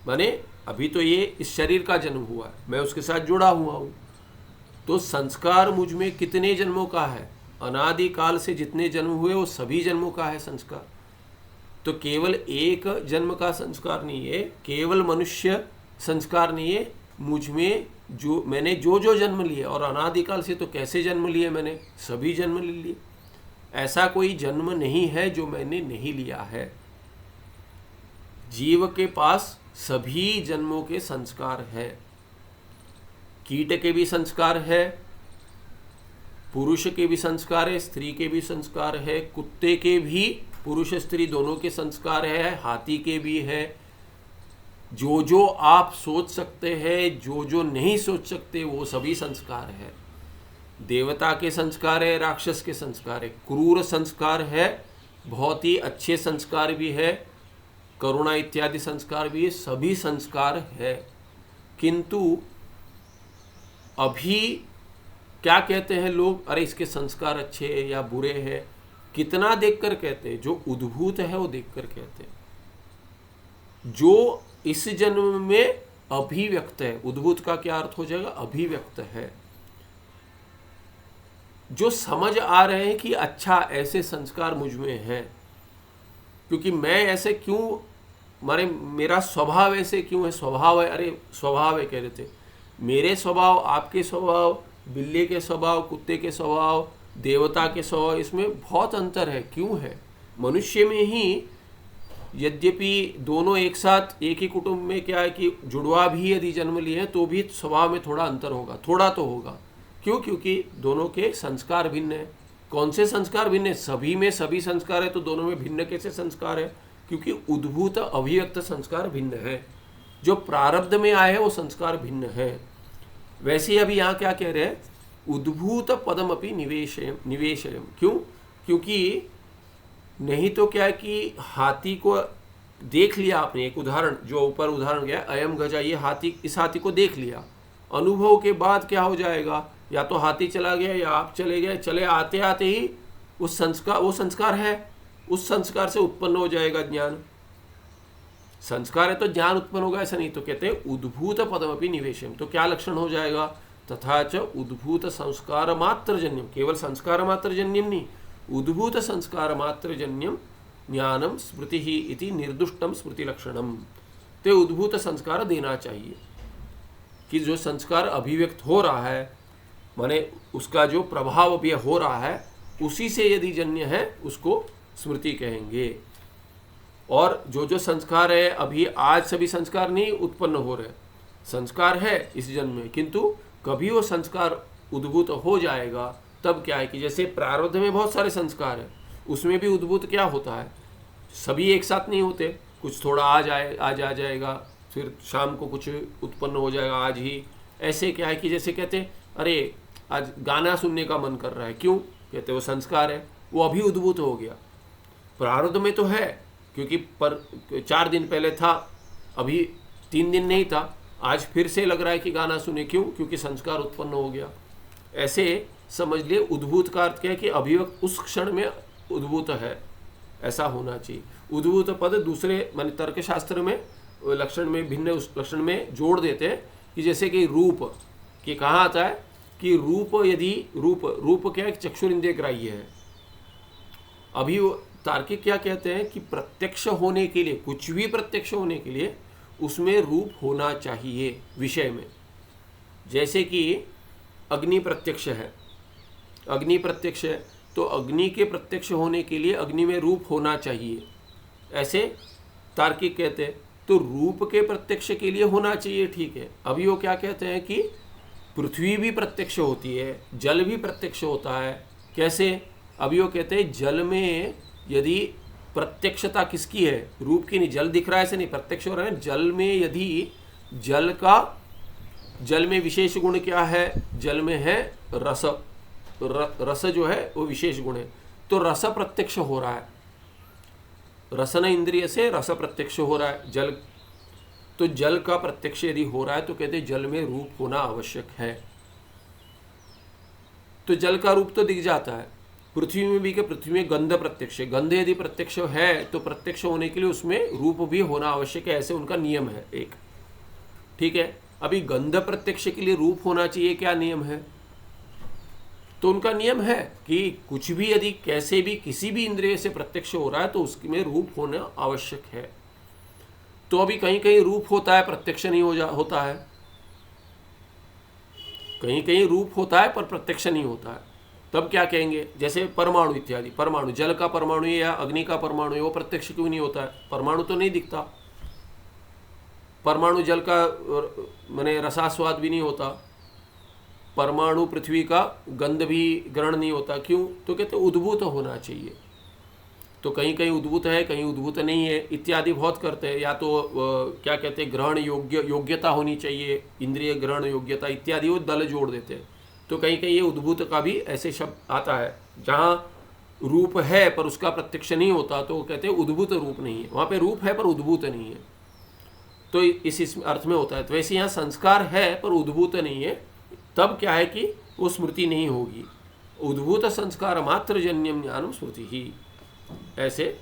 [SPEAKER 1] माने अभी तो ये इस शरीर का जन्म हुआ है, मैं उसके साथ जुड़ा हुआ हूँ, तो संस्कार मुझ में कितने जन्मों का है? अनादि काल से जितने जन्म हुए वो सभी जन्मों का है संस्कार। तो केवल एक जन्म का संस्कार नहीं है, केवल मनुष्य संस्कार नहीं है, मुझ में जो मैंने जो जो जन्म लिए, और अनादिकाल से तो कैसे जन्म लिए मैंने, सभी जन्म ले लिए। ऐसा कोई जन्म नहीं है जो मैंने नहीं लिया है। जीव के पास सभी जन्मों के संस्कार है। कीट के भी संस्कार है, पुरुष के भी संस्कार है, स्त्री के भी संस्कार है, कुत्ते के भी पुरुष स्त्री दोनों के संस्कार है, हाथी के भी है। जो जो आप सोच सकते हैं, जो जो नहीं सोच सकते, वो सभी संस्कार है। देवता के संस्कार है, राक्षस के संस्कार है, क्रूर संस्कार है, बहुत ही अच्छे संस्कार भी है, करुणा इत्यादि संस्कार भी है, सभी संस्कार है। किंतु अभी क्या कहते हैं लोग, अरे इसके संस्कार अच्छे हैं या बुरे हैं, कितना देखकर कहते हैं? जो उद्भूत है वो देखकर कहते हैं, जो इस जन्म में अभिव्यक्त है। उद्भूत का क्या अर्थ हो जाएगा? अभिव्यक्त है। जो समझ आ रहे हैं कि अच्छा ऐसे संस्कार मुझ में हैं, क्योंकि मैं ऐसे क्यों, मारे मेरा स्वभाव ऐसे क्यों है? स्वभाव है, अरे स्वभाव है कह रहे थे, मेरे स्वभाव, आपके स्वभाव, बिल्ली के स्वभाव, कुत्ते के स्वभाव, देवता के स्वभाव, इसमें बहुत अंतर है। क्यों है? मनुष्य में ही यद्यपि दोनों एक साथ एक ही कुटुंब में क्या है कि जुड़वा भी यदि जन्म लिए हैं तो भी स्वभाव में थोड़ा अंतर होगा, थोड़ा तो होगा। क्यों? क्योंकि दोनों के संस्कार भिन्न है। कौन से संस्कार भिन्न है? सभी में सभी संस्कार है, तो दोनों में भिन्न कैसे संस्कार है? क्योंकि उद्भूत अभिव्यक्त संस्कार भिन्न है, जो प्रारब्ध में आए हैं वो संस्कार भिन्न है। वैसे ही अभी यहाँ क्या कह रहे हैं? उद्भूत पदमपि निवेशयम। क्यों? क्योंकि नहीं तो क्या है कि हाथी को देख लिया आपने, एक उदाहरण जो ऊपर उदाहरण गया, अयम गजा, ये हाथी, इस हाथी को देख लिया, अनुभव के बाद क्या हो जाएगा? या तो हाथी चला गया या आप चले गए, चले आते आते ही उस संस्कार, वो संस्कार है, उस संस्कार से उत्पन्न हो जाएगा ज्ञान। संस्कार है तो ज्ञान उत्पन्न होगा, ऐसा नहीं। तो कहते हैं उद्भूत पदमपि निवेशम। तो क्या लक्षण हो जाएगा? तथा च उद्भूत संस्कार मात्र जन्यम, केवल संस्कार मात्र जन्यम नहीं, उद्भूत संस्कार मात्र जन्यम ज्ञानम स्मृति ही इति निर्दुष्टम स्मृति लक्षणम। तो उद्भूत संस्कार देना चाहिए कि जो संस्कार अभिव्यक्त हो रहा है, माने उसका जो प्रभाव भी हो रहा है, उसी से यदि जन्य है उसको स्मृति कहेंगे। और जो जो संस्कार है, अभी आज सभी संस्कार नहीं उत्पन्न हो रहे, संस्कार है इस जन्म में, किंतु कभी वो संस्कार उद्भूत हो जाएगा। तब क्या है कि जैसे प्रारब्ध में बहुत सारे संस्कार है, उसमें भी उद्भूत क्या होता है? सभी एक साथ नहीं होते, कुछ थोड़ा आज आ जाएगा, फिर शाम को कुछ उत्पन्न हो जाएगा आज ही। ऐसे क्या है कि जैसे कहते अरे आज गाना सुनने का मन कर रहा है, क्यों? कहते वो संस्कार है, वो अभी उद्भूत हो गया। प्रारब्ध में तो है, क्योंकि पर 4 दिन पहले था, अभी 3 दिन नहीं था, आज फिर से लग रहा है कि गाना सुने, क्यों? क्योंकि संस्कार उत्पन्न हो गया। ऐसे समझ लिए उद्भूत का अर्थ क्या है कि अभिव्यक्त उस क्षण में उद्भूत है, ऐसा होना चाहिए। उद्भूत पद दूसरे माने तर्कशास्त्र में लक्षण में भिन्न उस लक्षण में जोड़ देते हैं कि जैसे कि रूप, कि कहाँ आता है कि रूप, यदि रूप क्या है? चक्षुरिंद्रिय ग्राह्य है। अभी वो तार्किक क्या कहते हैं कि प्रत्यक्ष होने के लिए, कुछ भी प्रत्यक्ष होने के लिए उसमें रूप होना चाहिए विषय में। जैसे कि अग्नि प्रत्यक्ष है, अग्नि प्रत्यक्ष है तो अग्नि के प्रत्यक्ष होने के लिए अग्नि में रूप होना चाहिए, ऐसे तार्किक कहते हैं। तो रूप के प्रत्यक्ष के लिए होना चाहिए, ठीक है। अभी वो क्या कहते हैं कि पृथ्वी भी प्रत्यक्ष होती है, जल भी प्रत्यक्ष होता है। कैसे? अभी वो कहते हैं जल में यदि प्रत्यक्षता किसकी है? रूप की नहीं, जल दिख रहा है ऐसे नहीं, प्रत्यक्ष हो रहा है। जल में यदि जल में विशेष गुण क्या है? जल में है रस, रस जो है वो विशेष गुण है, तो रस प्रत्यक्ष हो रहा है, रसन इंद्रिय से रस प्रत्यक्ष हो रहा है जल। तो जल का प्रत्यक्ष यदि हो रहा है तो कहते हैं जल में रूप होना आवश्यक है। तो जल का रूप तो दिख जाता है। पृथ्वी में भी, कि पृथ्वी में गंध प्रत्यक्ष है, गंध यदि प्रत्यक्ष है तो प्रत्यक्ष होने के लिए उसमें रूप भी होना आवश्यक है, ऐसे उनका नियम है एक, ठीक है। अभी गंध प्रत्यक्ष के लिए रूप होना चाहिए, क्या नियम है? तो उनका नियम है कि कुछ भी यदि कैसे भी किसी भी इंद्रिय से प्रत्यक्ष हो रहा है तो उसमें रूप होना आवश्यक है। तो अभी कहीं कहीं रूप होता है, प्रत्यक्ष नहीं होता है, कहीं कहीं रूप होता है पर प्रत्यक्ष नहीं होता है। तब क्या कहेंगे? जैसे परमाणु इत्यादि, परमाणु जल का परमाणु या अग्नि का परमाणु है, वो प्रत्यक्ष क्यों नहीं होता है? परमाणु तो नहीं दिखता, परमाणु जल का माने रसास्वाद भी नहीं होता, परमाणु पृथ्वी का गंध भी ग्रहण नहीं होता, क्यों? तो कहते उद्भूत होना चाहिए। तो कहीं कहीं उद्भूत है, कहीं उद्भूत नहीं है इत्यादि बहुत करते हैं। या तो क्या कहते हैं ग्रहण योग्यता होनी चाहिए, इंद्रिय ग्रहण योग्यता इत्यादि वो दल जोड़ देते हैं। तो कहीं कहीं ये उद्भूत का भी ऐसे शब्द आता है जहाँ रूप है पर उसका प्रत्यक्ष नहीं होता, तो कहते हैं उद्भूत रूप नहीं है, वहाँ पे रूप है पर उद्भूत नहीं है, तो इस अर्थ में होता है। तो वैसे यहाँ संस्कार है पर उद्भूत नहीं है, तब क्या है कि वो स्मृति नहीं होगी। उद्भूत संस्कार मात्र जन्यम ज्ञानम स्मृति ही, ऐसे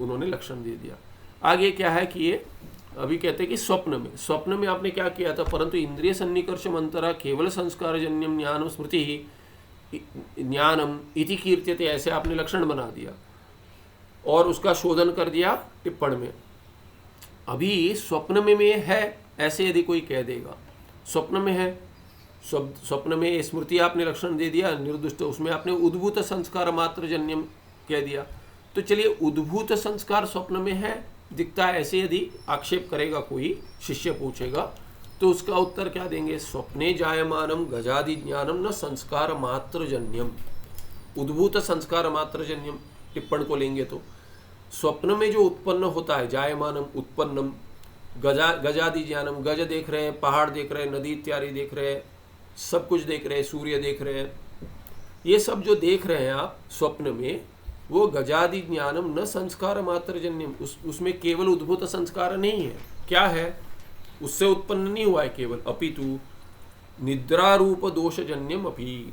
[SPEAKER 1] उन्होंने लक्षण दे दिया। आगे क्या है कि ये अभी कहते हैं कि स्वप्न में आपने क्या किया था? परंतु इंद्रिय सन्निकर्ष मंतरा केवल संस्कार जन्यम ज्ञानम स्मृति ही ज्ञानम इति कीर्त्यते, ऐसे आपने लक्षण बना दिया और उसका शोधन कर दिया टिप्पण में। अभी स्वप्न में है ऐसे यदि कोई कह देगा, स्वप्न में है, स्वप्न में स्मृति आपने लक्षण दे दिया निर्दुष्ट, उसमें आपने उद्भूत संस्कार मात्र जन्यम कह दिया, तो चलिए उद्भूत संस्कार स्वप्न में है, दिखता है ऐसे, यदि आक्षेप करेगा कोई, शिष्य पूछेगा, तो उसका उत्तर क्या देंगे? स्वप्ने जायमानम गजादि ज्ञानम न संस्कार मात्र जन्यम। उद्भूत संस्कार मात्र जन्यम टिप्पण को लेंगे तो स्वप्न में जो उत्पन्न होता है, जायमानम उत्पन्नम, गजादि ज्ञानम, गज देख रहे हैं, पहाड़ देख रहे हैं, नदी इत्यादि देख रहे हैं, सब कुछ देख रहे हैं, सूर्य देख रहे हैं, ये सब जो देख रहे हैं आप स्वप्न में, वो गजादि ज्ञानम न संस्कार मात्र जन्यम, उसमें केवल उद्भूत संस्कार नहीं है। क्या है? उससे उत्पन्न नहीं हुआ है केवल, अपितु निद्रा रूप दोष जन्यम अपि।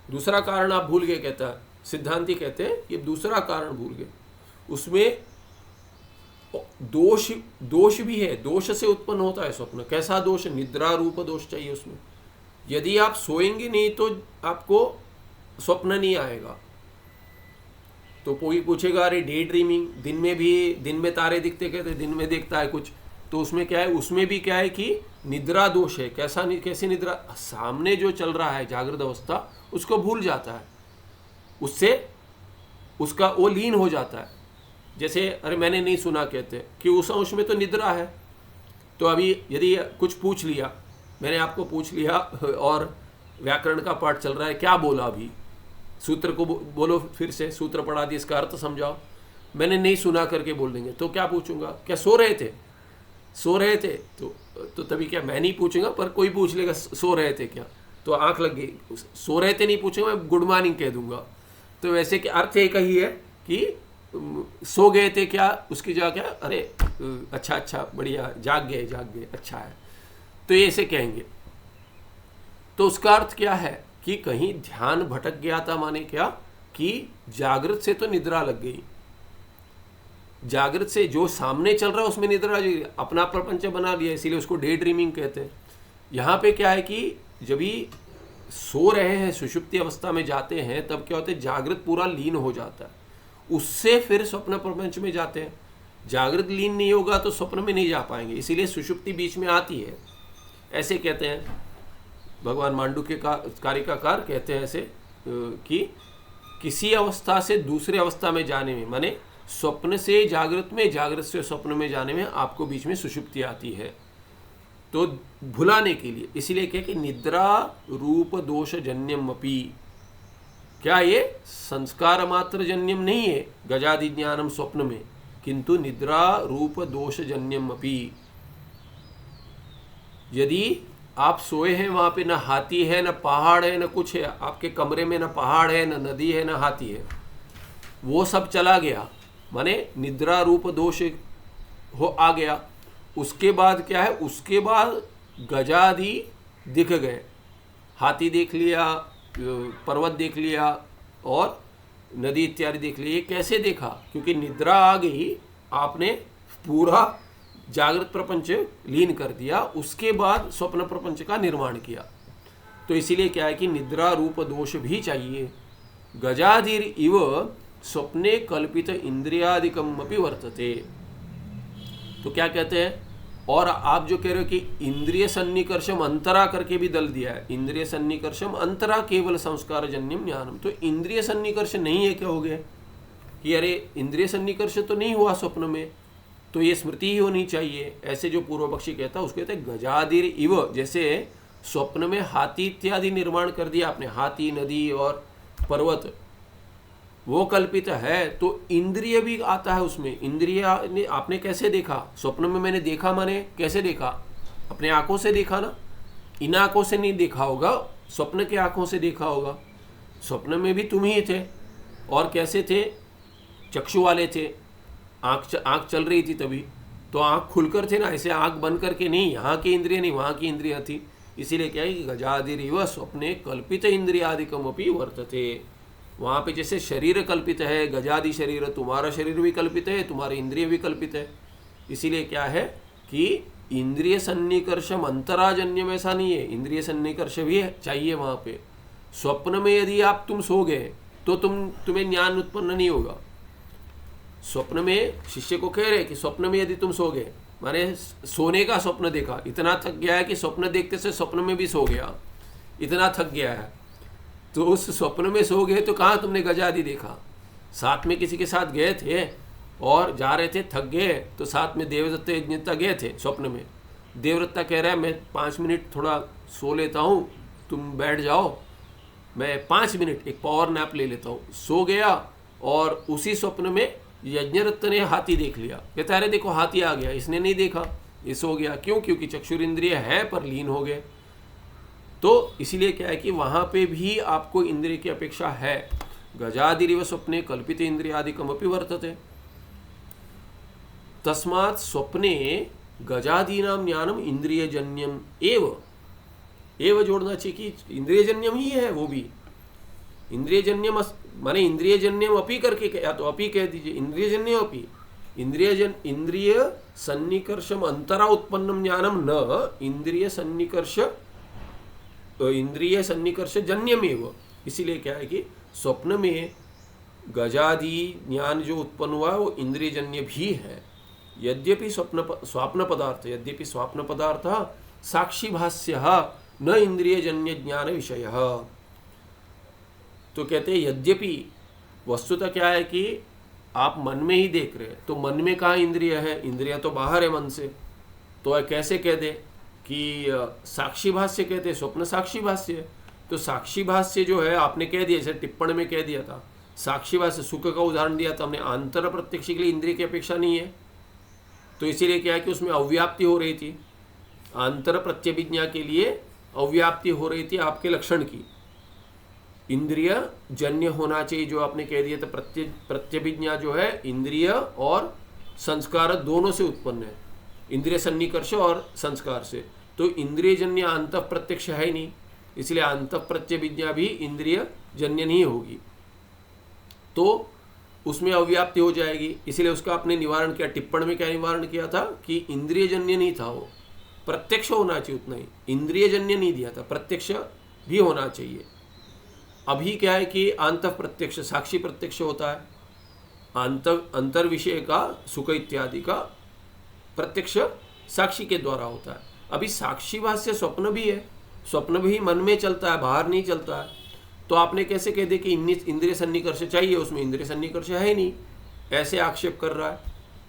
[SPEAKER 1] दूसरा कारण आप भूल गए, कहता है सिद्धांति, कहते हैं ये दूसरा कारण भूल गए, उसमें दोष भी है, दोष से उत्पन्न होता है स्वप्न। कैसा दोष? निद्रा रूप दोष चाहिए उसमें। यदि आप सोएंगे नहीं तो आपको स्वप्न नहीं आएगा। तो कोई पूछेगा अरे डे ड्रीमिंग, दिन में तारे दिखते, कहते दिन में देखता है कुछ, तो उसमें क्या है? उसमें भी क्या है कि निद्रा दोष है। कैसी निद्रा? सामने जो चल रहा है जागृत अवस्था, उसको भूल जाता है, उससे उसका वो लीन हो जाता है। जैसे अरे मैंने नहीं सुना, कहते कि उस अंश में तो निद्रा है। तो अभी यदि कुछ पूछ लिया, मैंने आपको पूछ लिया और व्याकरण का पाठ चल रहा है, क्या बोला अभी? सूत्र को बोलो, फिर से सूत्र पढ़ा दिया, इसका अर्थ समझाओ। मैंने नहीं सुना करके बोल देंगे, तो क्या पूछूंगा? क्या सो रहे थे? सो रहे थे तो तभी क्या मैं नहीं पूछूंगा, पर कोई पूछ लेगा सो रहे थे क्या, तो आंख लग गई। सो रहे थे नहीं पूछूंगा, मैं गुड मॉर्निंग कह दूंगा। तो वैसे कि अर्थ एक ही है कि सो गए थे क्या, उसकी जगह क्या, अरे अच्छा बढ़िया, जाग गए, अच्छा है, तो ये ऐसे कहेंगे। तो उसका अर्थ क्या है कि कहीं ध्यान भटक गया था, माने क्या कि जागृत से तो निद्रा लग गई, जागृत से जो सामने चल रहा है उसमें निद्रा, अपना प्रपंच बना लिया, इसीलिए उसको डे ड्रीमिंग कहते हैं। यहाँ पे क्या है कि जब भी सो रहे हैं, सुषुप्ति अवस्था में जाते हैं, तब क्या होता है, जागृत पूरा लीन हो जाता है, उससे फिर स्वप्न प्रपंच में जाते हैं। जागृत लीन नहीं होगा तो स्वप्न में नहीं जा पाएंगे, इसीलिए सुषुप्ति बीच में आती है, ऐसे कहते हैं। भगवान मांडुक्य का कारिकाकार कहते हैं ऐसे कि किसी अवस्था से दूसरे अवस्था में जाने में, माने स्वप्न से जागृत में, जागृत से स्वप्न में जाने में आपको बीच में सुषुप्ति आती है, तो भुलाने के लिए। इसीलिए क्या कि निद्रा रूप दोष जन्यम अपि, क्या ये संस्कार मात्र जन्यम नहीं है गजादि ज्ञानम स्वप्न में, किंतु निद्रा रूप दोष जन्यम अपि। यदि आप सोए हैं, वहां पे न हाथी है, न पहाड़ है, न कुछ है, आपके कमरे में न पहाड़ है, न नदी है, न हाथी है, वो सब चला गया, माने निद्रा रूप दोष आ गया। उसके बाद क्या है? उसके बाद गजादि दिख गए, हाथी देख लिया, पर्वत देख लिया और नदी इत्यादि देख लिया। ये कैसे देखा? क्योंकि निद्रा आ गई, आपने पूरा जागृत प्रपंच लीन कर दिया, उसके बाद स्वप्न प्रपंच का निर्माण किया। तो इसीलिए क्या है कि निद्रा रूप दोष भी चाहिए। गजादिर इव स्वप्ने कल्पित इंद्रियादिकम अपि वर्तते। तो क्या कहते हैं? और आप जो कह रहे हो कि इंद्रिय सन्निकर्षम अंतरा करके भी दल दिया है, इंद्रिय सन्निकर्षम अंतरा केवल संस्कार जन्यम ज्ञानम, तो इंद्रिय सन्निकर्ष नहीं है, क्या हो गया कि अरे इंद्रिय सन्निकर्ष तो नहीं हुआ स्वप्न में, तो ये स्मृति ही होनी चाहिए, ऐसे जो पूर्व पक्षी कहता है उसको कहते हैं गजादिर इव। जैसे स्वप्न में हाथी इत्यादि निर्माण कर दिया आपने, हाथी, नदी और पर्वत, वो कल्पित है, तो इंद्रिय भी आता है उसमें। इंद्रिय ने आपने कैसे देखा? स्वप्न में मैंने देखा, माने कैसे देखा? अपने आंखों से देखा ना, इन आंखों से नहीं देखा होगा, स्वप्न के आंखों से देखा होगा। स्वप्न में भी तुम ही थे, और कैसे थे? चक्षु वाले थे, आंख चल रही थी तभी, तो आंख खुलकर थे ना, ऐसे आंख बंद करके नहीं, यहाँ की इंद्रिय नहीं वहाँ की इंद्रिया थी। इसीलिए क्या है कि गजादिरिव स्वप्ने कल्पित इंद्रियादिकम अपि वर्तते। वहाँ पे जैसे शरीर कल्पित है, गजादि शरीर, तुम्हारा शरीर भी कल्पित है, तुम्हारे इंद्रिय भी कल्पित है। इसीलिए क्या है कि इंद्रिय सन्निकर्षम अंतराजन्यम ऐसा नहीं है, इंद्रिय सन्निकर्ष भी चाहिए वहाँ पे। स्वप्न में यदि तुम सो गए तो तुम्हें ज्ञान उत्पन्न नहीं होगा। स्वप्न में शिष्य को कह रहे कि स्वप्न में यदि तुम सो गए, माने सोने का स्वप्न देखा, इतना थक गया है कि स्वप्न देखते से स्वप्न में भी सो गया, इतना थक गया है, तो उस स्वप्न में सो गए तो कहाँ तुमने गजादि देखा? साथ में किसी के साथ गए थे और जा रहे थे, थक गए, तो साथ में देवदत्ता यज्ञदत्ता गए थे स्वप्न में। देवदत्ता कह रहा है मैं 5 मिनट थोड़ा सो लेता हूँ, तुम बैठ जाओ, मैं 5 मिनट एक पावर नैप ले लेता हूँ। सो गया और उसी स्वप्न में यज्ञदत्त ने हाथी देख लिया। कहता अरे देखो हाथी आ गया, इसने नहीं देखा, ये सो गया। क्यों? क्योंकि चक्षुरिंद्रिय है पर लीन हो गए। तो इसीलिए क्या है कि वहाँ पे भी आपको इंद्रिय की अपेक्षा है। गजादिरिव स्वप्ने कल्पित इंद्रियादिकमपि वर्तते, तस्मात् स्वप्ने गजादीनां ज्ञानम इंद्रियजन्यम एव जोड़ना चाहिए कि इंद्रियजन्यम ही है वो भी। इंद्रियजन्यम माने इंद्रियजन्यम अपि करके, या तो अपि कह दीजिए, इंद्रियजन्यम अपि, इंद्रिय सन्निकर्षम अंतरा उत्पन्नम ज्ञानम न इंद्रिय सन्निकर्ष जन्यमेव। इसीलिए क्या है कि स्वप्न में गजादि ज्ञान जो उत्पन्न हुआ वो इंद्रियजन्य भी है। यद्यपि स्वप्न पदार्थ साक्षी भाष्य न इंद्रियजन्य ज्ञान विषय। तो कहते हैं यद्यपि वस्तुतः क्या है कि आप मन में ही देख रहे हैं, तो मन में कहाँ इंद्रिय है? इंद्रिया तो बाहर है मन से। तो कैसे कह दे कि साक्षी भाष्य कहते हैं, स्वप्न साक्षी भाष्य है। तो साक्षी भाष्य जो है आपने कह दिया, जैसे टिप्पणी में कह दिया था, साक्षी भाष्य सुख का उदाहरण दिया था हमने, आंतर प्रत्यक्ष के लिए इंद्रिय की अपेक्षा नहीं है। तो इसीलिए क्या है कि उसमें अव्याप्ति हो रही थी, आंतर प्रत्यभिज्ञा के लिए अव्याप्ति हो रही थी आपके लक्षण की। इंद्रिय जन्य होना चाहिए जो आपने कह दिया था। प्रत्यभिज्ञा जो है इंद्रिय और संस्कार दोनों से उत्पन्न है, इंद्रिय सन्निकर्ष और संस्कार से। तो इंद्रिय जन्य अंत प्रत्यक्ष है ही नहीं, इसलिए अंत प्रत्यभिज्ञा भी इंद्रिय जन्य नहीं होगी, तो उसमें अव्याप्ति हो जाएगी। इसलिए उसका आपने निवारण किया। टिप्पणी में क्या निवारण किया था कि इंद्रिय जन्य नहीं था, वो प्रत्यक्ष होना चाहिए उतना ही, इंद्रिय जन्य नहीं दिया था, प्रत्यक्ष भी होना चाहिए। अभी क्या है कि अंत प्रत्यक्ष साक्षी प्रत्यक्ष होता है, अंतर विषय का सुख इत्यादि का प्रत्यक्ष साक्षी के द्वारा होता है। अभी साक्षी भाष्य स्वप्न भी है, स्वप्न भी मन में चलता है, बाहर नहीं चलता है। तो आपने कैसे कह दे कि इंद्रिय सन्निकर्ष चाहिए, उसमें इंद्रिय सन्निकर्ष है ही नहीं, ऐसे आक्षेप कर रहा है।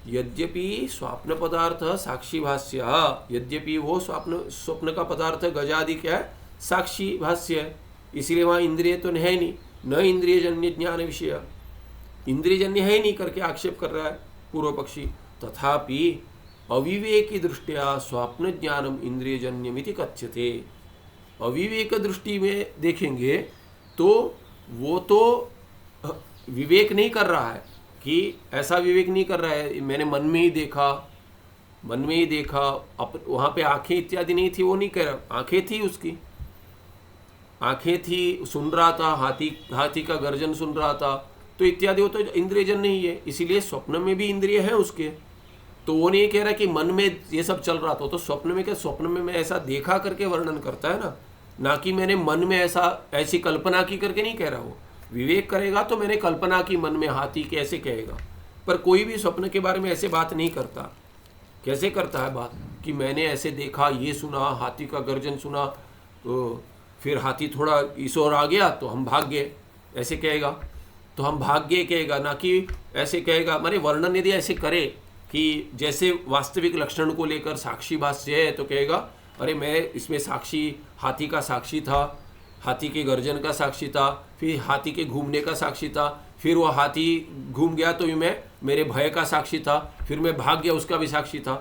[SPEAKER 1] यद्यपि स्वप्न पदार्थ साक्षी भाष्य, यद्यपि वो स्वप्न का पदार्थ गजादि क्या है? साक्षी भाष्य है, इसीलिए वहाँ इंद्रिय तो है नहीं, न इंद्रियजन्य ज्ञान विषय, इंद्रियजन्य है ही नहीं करके आक्षेप कर रहा है पूर्व पक्षी। तथापि अविवेकी दृष्टिया स्वप्न ज्ञानम इंद्रियजन्यमिति कथ्यते। अविवेक दृष्टि में देखेंगे तो वो तो विवेक नहीं कर रहा है, कि ऐसा विवेक नहीं कर रहा है मैंने मन में ही देखा, वहाँ पे आंखें इत्यादि नहीं थी, वो नहीं कह रहा। आंखें थी, उसकी आंखें थी, सुन रहा था, हाथी का गर्जन सुन रहा था, तो इत्यादि वो तो इंद्रियजन नहीं है। इसीलिए स्वप्न में भी इंद्रिय है उसके, तो वो नहीं कह रहा कि मन में ये सब चल रहा था। तो स्वप्न में क्या, स्वप्न में मैं ऐसा देखा करके वर्णन करता है ना कि मैंने मन में ऐसी कल्पना की करके नहीं कह रहा। वो विवेक करेगा तो मैंने कल्पना की मन में हाथी के, ऐसे कहेगा। पर कोई भी स्वप्न के बारे में ऐसे बात नहीं करता। कैसे करता है बात कि मैंने ऐसे देखा, ये सुना, हाथी का गर्जन सुना, तो फिर हाथी थोड़ा इस ओर आ गया तो हम भाग गए, ऐसे कहेगा। तो हम भाग गए कहेगा, ना कि ऐसे कहेगा। माने वर्णन यदि ऐसे करे कि जैसे वास्तविक लक्षण को लेकर साक्षी भाष्य है, तो कहेगा अरे मैं इसमें साक्षी, हाथी का साक्षी था, हाथी के गर्जन का साक्षी था, फिर हाथी के घूमने का साक्षी था, फिर वो हाथी घूम गया तो मैं मेरे भय का साक्षी था, फिर मैं भाग गया उसका भी साक्षी था,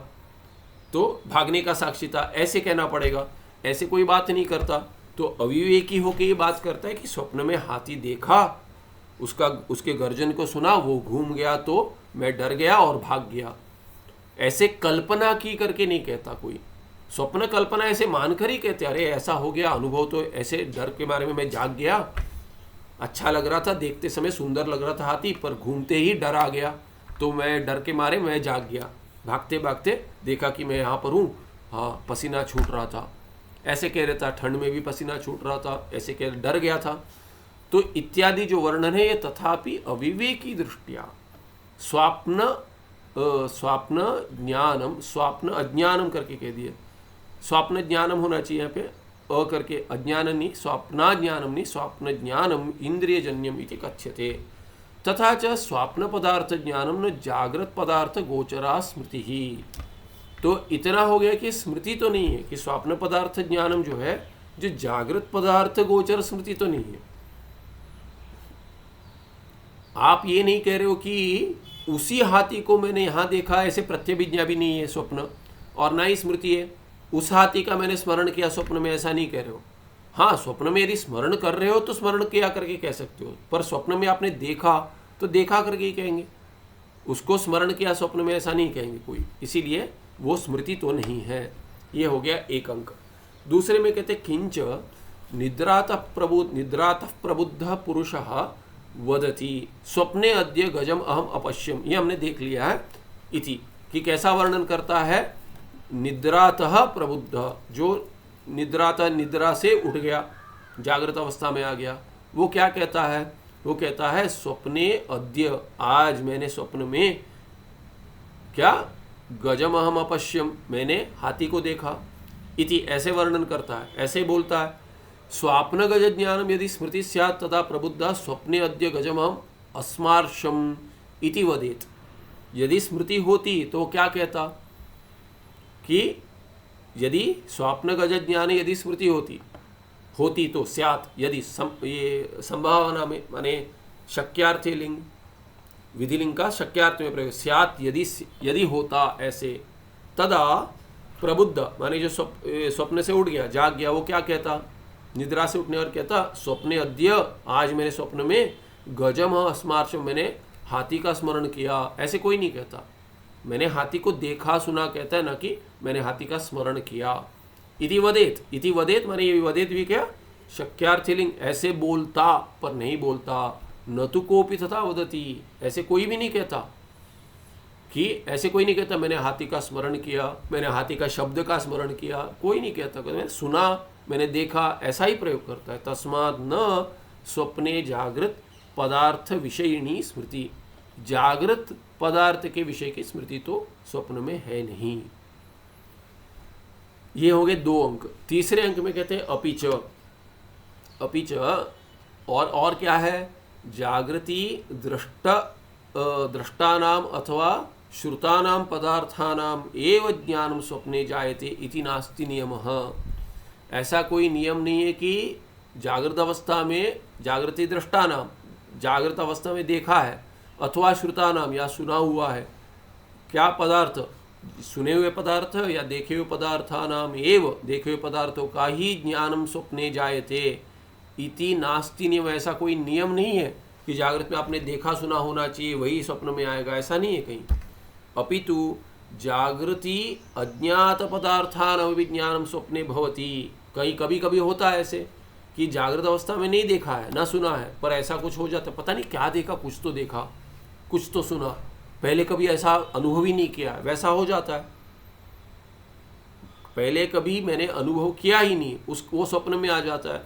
[SPEAKER 1] तो भागने का साक्षी था, ऐसे कहना पड़ेगा। ऐसे कोई बात नहीं करता। तो अविवेकी होकर ये बात करता है कि स्वप्न में हाथी देखा, उसके गर्जन को सुना, वो घूम गया तो मैं डर गया और भाग गया। ऐसे कल्पना की करके नहीं कहता कोई। स्वप्न कल्पना ऐसे मानकर ही कहते, अरे ऐसा हो गया अनुभव, तो ऐसे डर के बारे में मैं जाग गया, अच्छा लग रहा था, देखते समय सुंदर लग रहा था हाथी, पर घूमते ही डर आ गया, तो मैं डर के मारे मैं जाग गया, भागते भागते देखा कि मैं यहाँ पर हूँ, हाँ पसीना छूट रहा था, ऐसे कह रहा था, ठंड में भी पसीना छूट रहा था, ऐसे कह डर गया था। तो इत्यादि जो वर्णन है ये तथापि अविवेकी दृष्टिया स्वप्न ज्ञानम, स्वप्न अज्ञानम करके कह दिए, स्वप्न ज्ञानम होना चाहिए यहाँ पे, अ करके अज्ञान नहीं, स्वप्ना ज्ञानम नहीं, स्वप्न ज्ञानम इंद्रियजन्यम इति कथ्यते। तथा च स्वाप्न पदार्थ ज्ञानम न जागृत पदार्थ गोचरा स्मृति ही। तो इतना हो गया कि स्मृति तो नहीं है, कि स्वाप्न पदार्थ ज्ञानम जो है, जो जागृत पदार्थ गोचर स्मृति तो नहीं है। आप ये नहीं कह रहे हो कि उसी हाथी को मैंने यहाँ देखा, ऐसे प्रत्यभिज्ञा भी नहीं है स्वप्न, और ना ही स्मृति है उस हाथी का मैंने स्मरण किया स्वप्न में, ऐसा नहीं कह रहे हो। हाँ, स्वप्न में यदि स्मरण कर रहे हो तो स्मरण किया करके कह सकते हो, पर स्वप्न में आपने देखा तो देखा करके ही कहेंगे, उसको स्मरण किया स्वप्न में ऐसा नहीं कहेंगे कोई, इसीलिए वो स्मृति तो नहीं है। ये हो गया एक अंक। दूसरे में कहते किंच निद्रातः प्रबुद्ध पुरुषः वदति स्वप्ने अद्य गजम अहम अपश्यम। ये हमने देख लिया है इति, कि कैसा वर्णन करता है। निद्रातः प्रबुद्ध, जो निद्रा से उठ गया, जागृत अवस्था में आ गया, वो क्या कहता है? वो कहता है स्वप्ने अद्य, आज मैंने स्वप्न में क्या, गजम अहम अपश्यम, मैंने हाथी को देखा, इति ऐसे वर्णन करता है, ऐसे बोलता है। स्वाप्न गज ज्ञानम यदि स्मृति स्यात् तथा प्रबुद्धा स्वप्ने अद्य गजम अहम अस्मार्शम इति वदेत। यदि स्मृति होती तो क्या कहता कि यदि स्वाप्न गज ज्ञान यदि स्मृति होती तो स्यात्, यदि ये संभावना में, माने शक्यार्थे लिंग, विधिलिंग का शक्यार्थ में प्रयोग, स्यात् यदि होता ऐसे, तदा प्रबुद्ध माने जो स्वप्न से उठ गया, जाग गया, वो क्या कहता? निद्रा से उठने और कहता स्वप्ने अद्य, आज मैंने स्वप्न में गजम अस्मार्शम, मैंने हाथी का स्मरण किया। ऐसे कोई नहीं कहता, मैंने हाथी को देखा सुना कहता है, ना कि मैंने हाथी का स्मरण किया। इति वदेत माने ये वदेत भी क्या, शक्यार्थिलिंग, ऐसे बोलता पर नहीं बोलता। न तो कोपी तथा वदती, ऐसे कोई भी नहीं कहता, कि ऐसे कोई नहीं कहता मैंने हाथी का स्मरण किया, मैंने हाथी का शब्द का स्मरण किया, कोई नहीं कहता, मैंने सुना, मैंने देखा, ऐसा ही प्रयोग करता है। तस्मात् न स्वप्ने जागृत पदार्थ विषयिणी स्मृति, जागृत पदार्थ के विषय की स्मृति तो स्वप्न में है नहीं। ये हो गए 2 अंक। तीसरे अंक में कहते हैं अपिच, और क्या है? जागृति दृष्टानाम अथवा श्रुतानाम पदार्थानाम एव ज्ञानम स्वप्ने जायते इति नास्ति नियमः। ऐसा कोई नियम नहीं है कि जागृत अवस्था में जागृति दृष्टानाम, जागृत अवस्था में देखा है, अथवा श्रुतानाम या सुना हुआ है, क्या पदार्थ, सुने हुए पदार्थ या देखे हुए पदार्थानाम एव, देखे हुए पदार्थों का ही ज्ञानम स्वप्ने जायते इति नास्ति नियम। ऐसा कोई नियम नहीं है कि जागृत में आपने देखा सुना होना चाहिए वही स्वप्न में आएगा, ऐसा नहीं है कहीं। अपितु जागृति अज्ञात पदार्थान विज्ञानम स्वप्ने भवति। कहीं कभी कभी होता है ऐसे कि जागृत अवस्था में नहीं देखा है ना सुना है, पर ऐसा कुछ हो जाता है, पता नहीं क्या देखा, कुछ तो देखा कुछ तो सुना, पहले कभी ऐसा अनुभव ही नहीं किया, वैसा हो जाता है। पहले कभी मैंने अनुभव किया ही नहीं, वो स्वप्न में आ जाता है।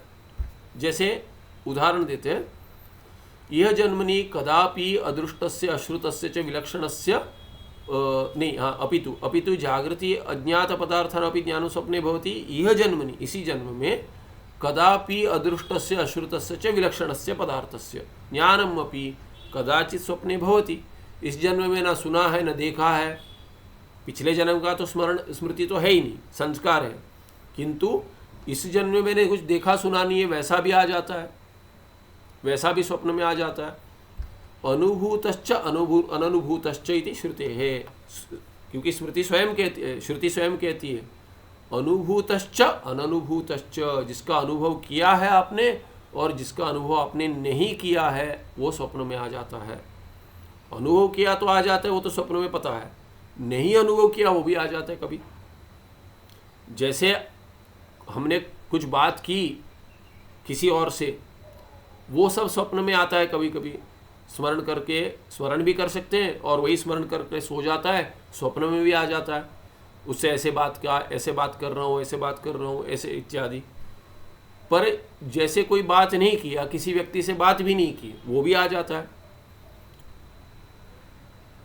[SPEAKER 1] जैसे उदाहरण देते हैं, यह जन्मनि कदापि अदृष्टस्य अश्रुतस्य च विलक्षणस्य नहीं, हाँ, अपितु जागृति अज्ञात पदार्थानपि ज्ञान स्वप्ने भवति। यह जन्मनि, इसी जन्म में, कदापि अदृष्टस्य अश्रुतस्य च विलक्षणस्य पदार्थस्य ज्ञानम अपि कदाचित स्वप्ने भवति। इस जन्म में ना सुना है न देखा है, पिछले जन्म का तो स्मृति तो है ही नहीं, संस्कार है, किंतु इस जन्म में मैंने कुछ देखा सुना नहीं है, वैसा भी आ जाता है, वैसा भी स्वप्न में आ जाता है। अनुभूतश्च अननुभूतश्च इति श्रुते है, क्योंकि स्मृति स्वयं कहती है, श्रुति स्वयं कहती है अनुभूतश्च अननुभूतश्च, जिसका अनुभव किया है आपने और जिसका अनुभव आपने नहीं किया है वो स्वप्न में आ जाता है। अनुभव किया तो आ जाता है, वो तो स्वप्न में पता है, नहीं अनुभव किया वो भी आ जाता है कभी। जैसे हमने कुछ बात की किसी और से, वो सब स्वप्न में आता है कभी कभी, स्मरण करके स्मरण भी कर सकते हैं और वही स्मरण करके सो जाता है, स्वप्न में भी आ जाता है, उससे ऐसे बात कर रहा हूँ, ऐसे बात कर रहा हूँ, ऐसे इत्यादि। पर जैसे कोई बात नहीं किया, किसी व्यक्ति से बात भी नहीं की, वो भी आ जाता है।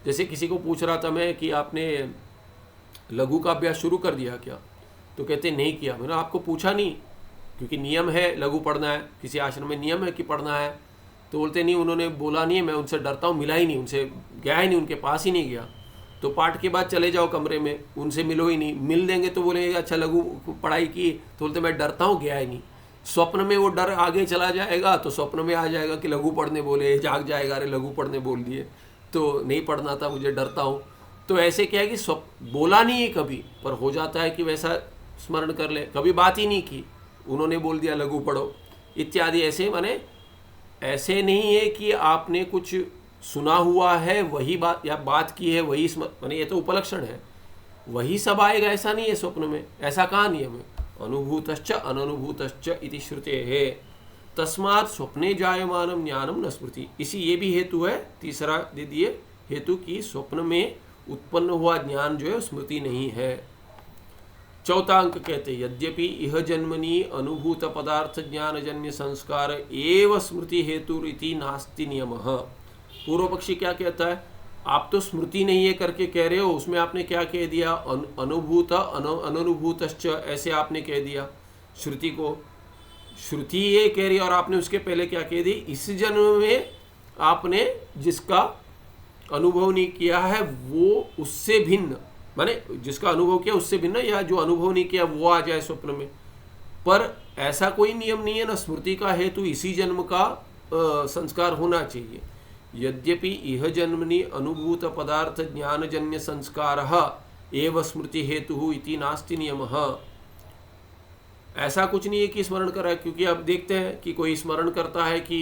[SPEAKER 1] जैसे किसी को पूछ रहा था मैं कि आपने लघु का अभ्यास शुरू कर दिया क्या, तो कहते नहीं किया। मैंने आपको पूछा नहीं, क्योंकि नियम है लघु पढ़ना है, किसी आश्रम में नियम है कि पढ़ना है, तो बोलते नहीं, उन्होंने बोला नहीं है, मैं उनसे डरता हूँ, मिला ही नहीं उनसे, गया ही नहीं, उनके पास ही नहीं गया। तो पाठ के बाद चले जाओ कमरे में, उनसे मिलो ही नहीं, मिल देंगे तो बोलेंगे अच्छा लघु पढ़ाई की, तो बोलते मैं डरता हूँ, गया ही नहीं। स्वप्न में वो डर आगे चला जाएगा तो स्वप्न में आ जाएगा कि लघु पढ़ने बोले, जाग जाएगा, अरे लघु पढ़ने बोल दिए तो नहीं पढ़ना था, मुझे डरता हूँ। तो ऐसे क्या है कि बोला नहीं है कभी, पर हो जाता है कि वैसा स्मरण कर ले, कभी बात ही नहीं की, उन्होंने बोल दिया लघु पढ़ो इत्यादि। ऐसे माने ऐसे नहीं है कि आपने कुछ सुना हुआ है वही बात, या बात की है वही माने, ये तो उपलक्षण है, वही सब आएगा ऐसा नहीं है स्वप्न में, ऐसा कहाँ नियम है। अनुभूतश्च अननुभूतश्च इति श्रुतेः तस्मात् स्वप्ने जायमानं ज्ञानं न स्मृति। इसी ये भी हेतु है, तीसरा दे दिए हेतु कि स्वप्न में उत्पन्न हुआ ज्ञान जो है स्मृति नहीं है। चौथा अंक कहते हैं यद्यपि इह जन्मनि अनुभूत पदार्थ ज्ञानजन्य संस्कार एव स्मृति हेतुरिति नास्ति नियमः। पूर्व पक्षी क्या कहता है, आप तो स्मृति नहीं है करके कह रहे हो, उसमें आपने क्या कह दिया, अनुभूत अननुभूतश्च ऐसे आपने कह दिया श्रुति को, श्रुति ये कह रही है, और आपने उसके पहले क्या कह दी, इस जन्म में आपने जिसका अनुभव नहीं किया है वो उससे भिन्न, माने जिसका अनुभव किया उससे भिन्न, या जो अनुभव नहीं किया वो आ जाए स्वप्न में। पर ऐसा कोई नियम नहीं है ना, स्मृति का हेतु इसी जन्म का संस्कार होना चाहिए। यद्यपि इह जन्मनि अनुभूत पदार्थ ज्ञानजन्य संस्कारः एव स्मृति हेतु इति नास्ति नियमः। ऐसा कुछ नहीं है कि स्मरण कर रहा है, क्योंकि अब देखते हैं कि कोई स्मरण करता है कि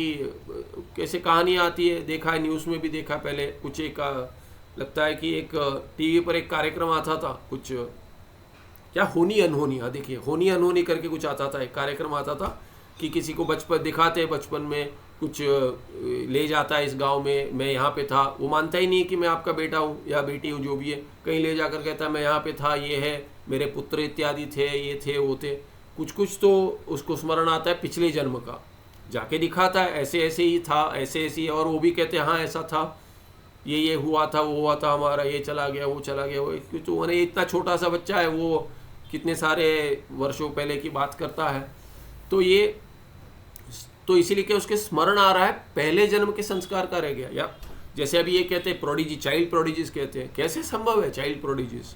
[SPEAKER 1] कैसे कहानी आती है, देखा है न्यूज़ में भी देखा पहले, कुछ एक लगता है कि एक टीवी पर एक कार्यक्रम आता था, कुछ क्या होनी अनहोनी, हाँ देखिए होनी अनहोनी करके कुछ आता था, एक कार्यक्रम आता था कि किसी को बचपन दिखाते, बचपन में कुछ ले जाता है इस गांव में, मैं यहाँ पे था, वो मानता ही नहीं है कि मैं आपका बेटा हूँ या बेटी हूँ जो भी है, कहीं ले जाकर कहता है मैं यहाँ पे था, ये है मेरे पुत्र इत्यादि थे, ये थे वो थे, कुछ कुछ तो उसको स्मरण आता है पिछले जन्म का, जाके दिखाता है ऐसे ऐसे ही था, ऐसे ऐसे ही, और वो भी कहते हैं हाँ ऐसा था, ये हुआ था, वो हुआ था हमारा, ये चला गया वो चला गया, वो तो मैंने इतना छोटा सा बच्चा है, वो कितने सारे वर्षों पहले की बात करता है। तो ये तो इसीलिए कि उसके स्मरण आ रहा है पहले जन्म के संस्कार का रह गया। या जैसे अभी ये कहते हैं प्रोडिजी, चाइल्ड प्रोडिजीज कहते हैं, कैसे संभव है चाइल्ड प्रोडिजीज?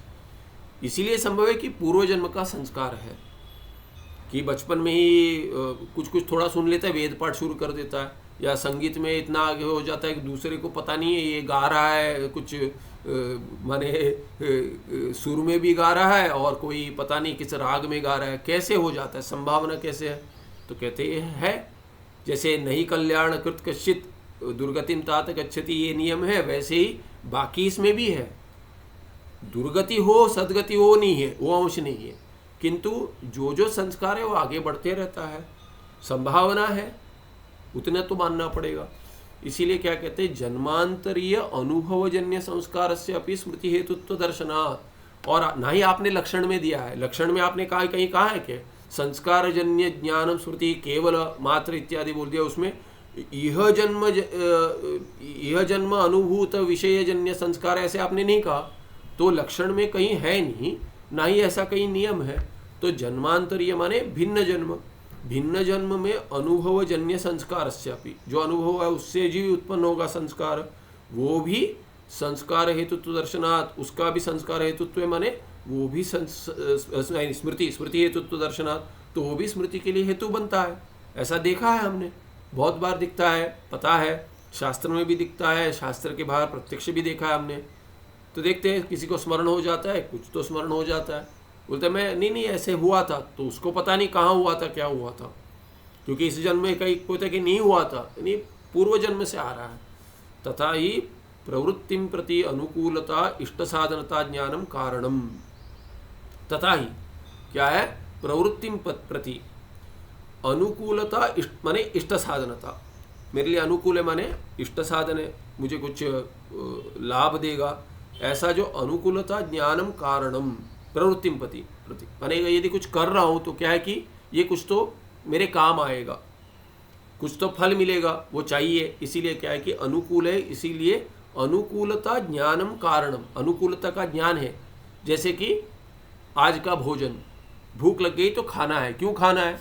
[SPEAKER 1] इसीलिए संभव है कि पूर्व जन्म का संस्कार है, कि बचपन में ही कुछ कुछ थोड़ा सुन लेता है, वेद पाठ शुरू कर देता है, या संगीत में इतना आगे हो जाता है कि दूसरे को पता नहीं है ये गा रहा है कुछ माने सुर में भी गा रहा है और कोई पता नहीं किस राग में गा रहा है, कैसे हो जाता है, संभावना कैसे है? तो कहते है जैसे नहीं कल्याण कृत कश्चित दुर्गतिम तात गच्छति, ये नियम है, वैसे ही बाकी इसमें भी है, दुर्गति हो सदगति हो नहीं है, वो अंश नहीं है, किंतु जो जो संस्कार है वो आगे बढ़ते रहता है, संभावना है, उतना तो मानना पड़ेगा। इसीलिए क्या कहते हैं, जन्मांतरीय अनुभवजन्य संस्कार से अपनी स्मृति हेतुत्व दर्शनात्। और ना ही आपने लक्षण में दिया है, लक्षण में आपने कहा कहीं कहा है कि संस्कारजन्य ज्ञानम स्मृति केवल मात्र इत्यादि बोल दिया, उसमें यह जन्म अनुभूत विषयजन्य संस्कार ऐसे आपने नहीं कहा, तो लक्षण में कहीं है नहीं, ना ही ऐसा कहीं नियम है। तो जन्मांतरीय माने भिन्न जन्म, भिन्न जन्म में अनुभवजन्य संस्कार से अपनी, जो अनुभव है उससे जो उत्पन्न होगा संस्कार, वो भी संस्कार हेतुत्व दर्शनात्, उसका भी संस्कार हेतुत्व माने वो भी स्मृति हेतुत्व दर्शनात्, तो वो भी स्मृति के लिए हेतु बनता है। ऐसा देखा है हमने, बहुत बार दिखता है, पता है, शास्त्र में भी दिखता है, शास्त्र के बाहर प्रत्यक्ष भी देखा है हमने। तो देखते हैं किसी को स्मरण हो जाता है, कुछ तो स्मरण हो जाता है, बोलते मैं नहीं ऐसे हुआ था, तो उसको पता नहीं कहाँ हुआ था, क्या हुआ था, क्योंकि इस जन्म में कहीं कोई था कि नहीं हुआ था, यानी पूर्व जन्म से आ रहा है। तथा ही प्रवृत्तिम प्रति अनुकूलता इष्ट साधनता ज्ञानम कारणम। तथा ही क्या है, प्रवृत्तिम प्रति अनुकूलता माने इष्ट साधनता, मेरे लिए अनुकूल है माने इष्ट साधन है, मुझे कुछ लाभ देगा, ऐसा जो अनुकूलता ज्ञानम कारणम प्रवृत्तिम प्रति माने यदि कुछ कर रहा हूँ तो क्या है कि ये कुछ तो मेरे काम आएगा, कुछ तो फल मिलेगा, वो चाहिए, इसीलिए क्या है कि अनुकूल है, इसीलिए अनुकूलता ज्ञानम कारणम, अनुकूलता का ज्ञान है। जैसे कि आज का भोजन, भूख लग गई तो खाना है, क्यों खाना है?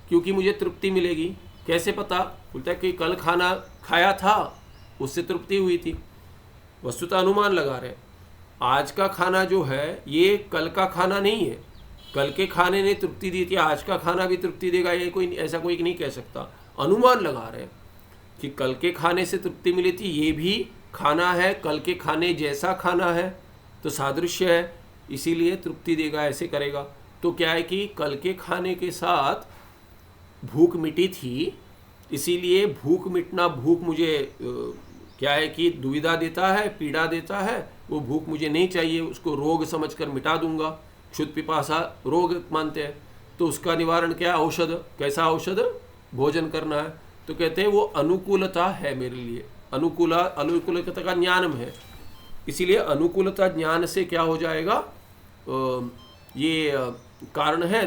[SPEAKER 1] क्योंकि मुझे तृप्ति मिलेगी, कैसे पता? बोलता है कि कल खाना खाया था, उससे तृप्ति हुई थी। वस्तुतः अनुमान लगा रहे हैं। आज का खाना जो है ये कल का खाना नहीं है। कल के खाने ने तृप्ति दी थी, आज का खाना भी तृप्ति देगा, ये कोई ऐसा कोई नहीं कह सकता। अनुमान लगा रहे हैं कि कल के खाने से तृप्ति मिली थी, ये भी खाना है, कल के खाने जैसा खाना है, तो सादृश्य है, इसीलिए तृप्ति देगा, ऐसे करेगा। तो क्या है कि कल के खाने के साथ भूख मिटी थी, इसीलिए भूख मिटना, भूख मुझे क्या है कि दुविधा देता है, पीड़ा देता है, वो भूख मुझे नहीं चाहिए, उसको रोग समझकर मिटा दूंगा। क्षुध पिपासा रोग मानते हैं, तो उसका निवारण क्या है? औषध। कैसा औषध? भोजन करना है। तो कहते हैं वो अनुकूलता है मेरे लिए, अनुकूलता का ज्ञान है, इसीलिए अनुकूलता ज्ञान से क्या हो जाएगा? ये कारण है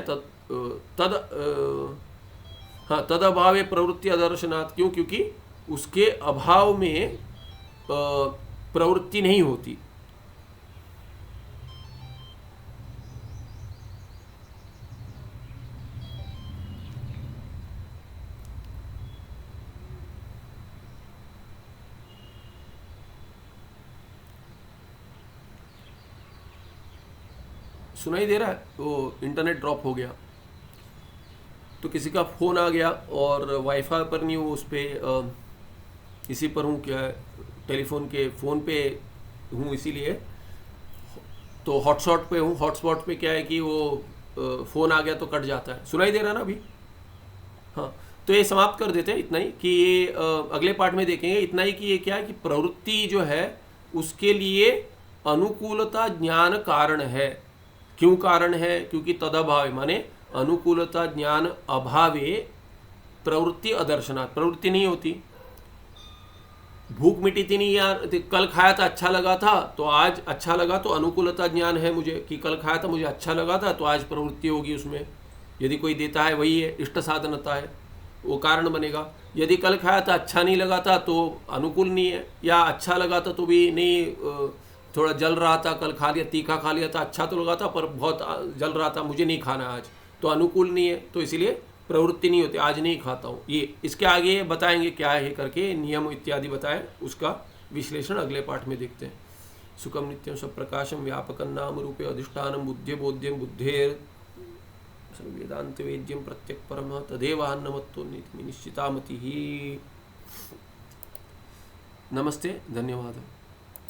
[SPEAKER 1] तद अभावे प्रवृत्ति अदर्शनात्। क्यों? क्योंकि उसके अभाव में प्रवृत्ति नहीं होती। सुनाई दे रहा है? वो इंटरनेट ड्रॉप हो गया, तो किसी का फ़ोन आ गया और वाईफाई पर नहीं हूँ, उस पर इसी पर हूँ, क्या है, टेलीफोन के फ़ोन पे हूँ, इसीलिए तो हॉटस्पॉट पे हूँ। हॉटस्पॉट पे क्या है कि वो फ़ोन आ गया तो कट जाता है। सुनाई दे रहा ना अभी? हाँ, तो ये समाप्त कर देते हैं इतना ही कि ये अगले पार्ट में देखेंगे इतना ही कि ये क्या है कि प्रवृत्ति जो है उसके लिए अनुकूलता ज्ञान कारण है। क्यों कारण है? क्योंकि तदभावे, माने अनुकूलता ज्ञान अभावे प्रवृत्ति अदर्शनात्, प्रवृत्ति नहीं होती। भूख मिटी थी नहीं यार, कल खाया था अच्छा लगा था तो आज अच्छा लगा, तो अनुकूलता ज्ञान है मुझे कि कल खाया था मुझे अच्छा लगा था, तो आज प्रवृत्ति होगी उसमें। यदि कोई देता है वही है, इष्ट साधनता है, वो कारण बनेगा। यदि कल खाया था अच्छा नहीं लगा था तो अनुकूल नहीं है, या अच्छा लगा था तो भी नहीं, थोड़ा जल रहा था, कल खा लिया, तीखा खा लिया था, अच्छा तो लगा था पर बहुत जल रहा था, मुझे नहीं खाना आज, तो अनुकूल नहीं है, तो इसीलिए प्रवृत्ति नहीं होती, आज नहीं खाता हूँ। ये इसके आगे बताएंगे क्या है करके, नियम इत्यादि बताएं, उसका विश्लेषण अगले पाठ में देखते हैं। सुखम नित्यम सब प्रकाशम व्यापकम नाम रूपे अधिष्ठानम बुद्धि बोध्यम बुद्धेर वेदांत वेद्यम प्रत्यक परम तदेवान्नमत्तो निश्चितामति ही। नमस्ते, धन्यवाद।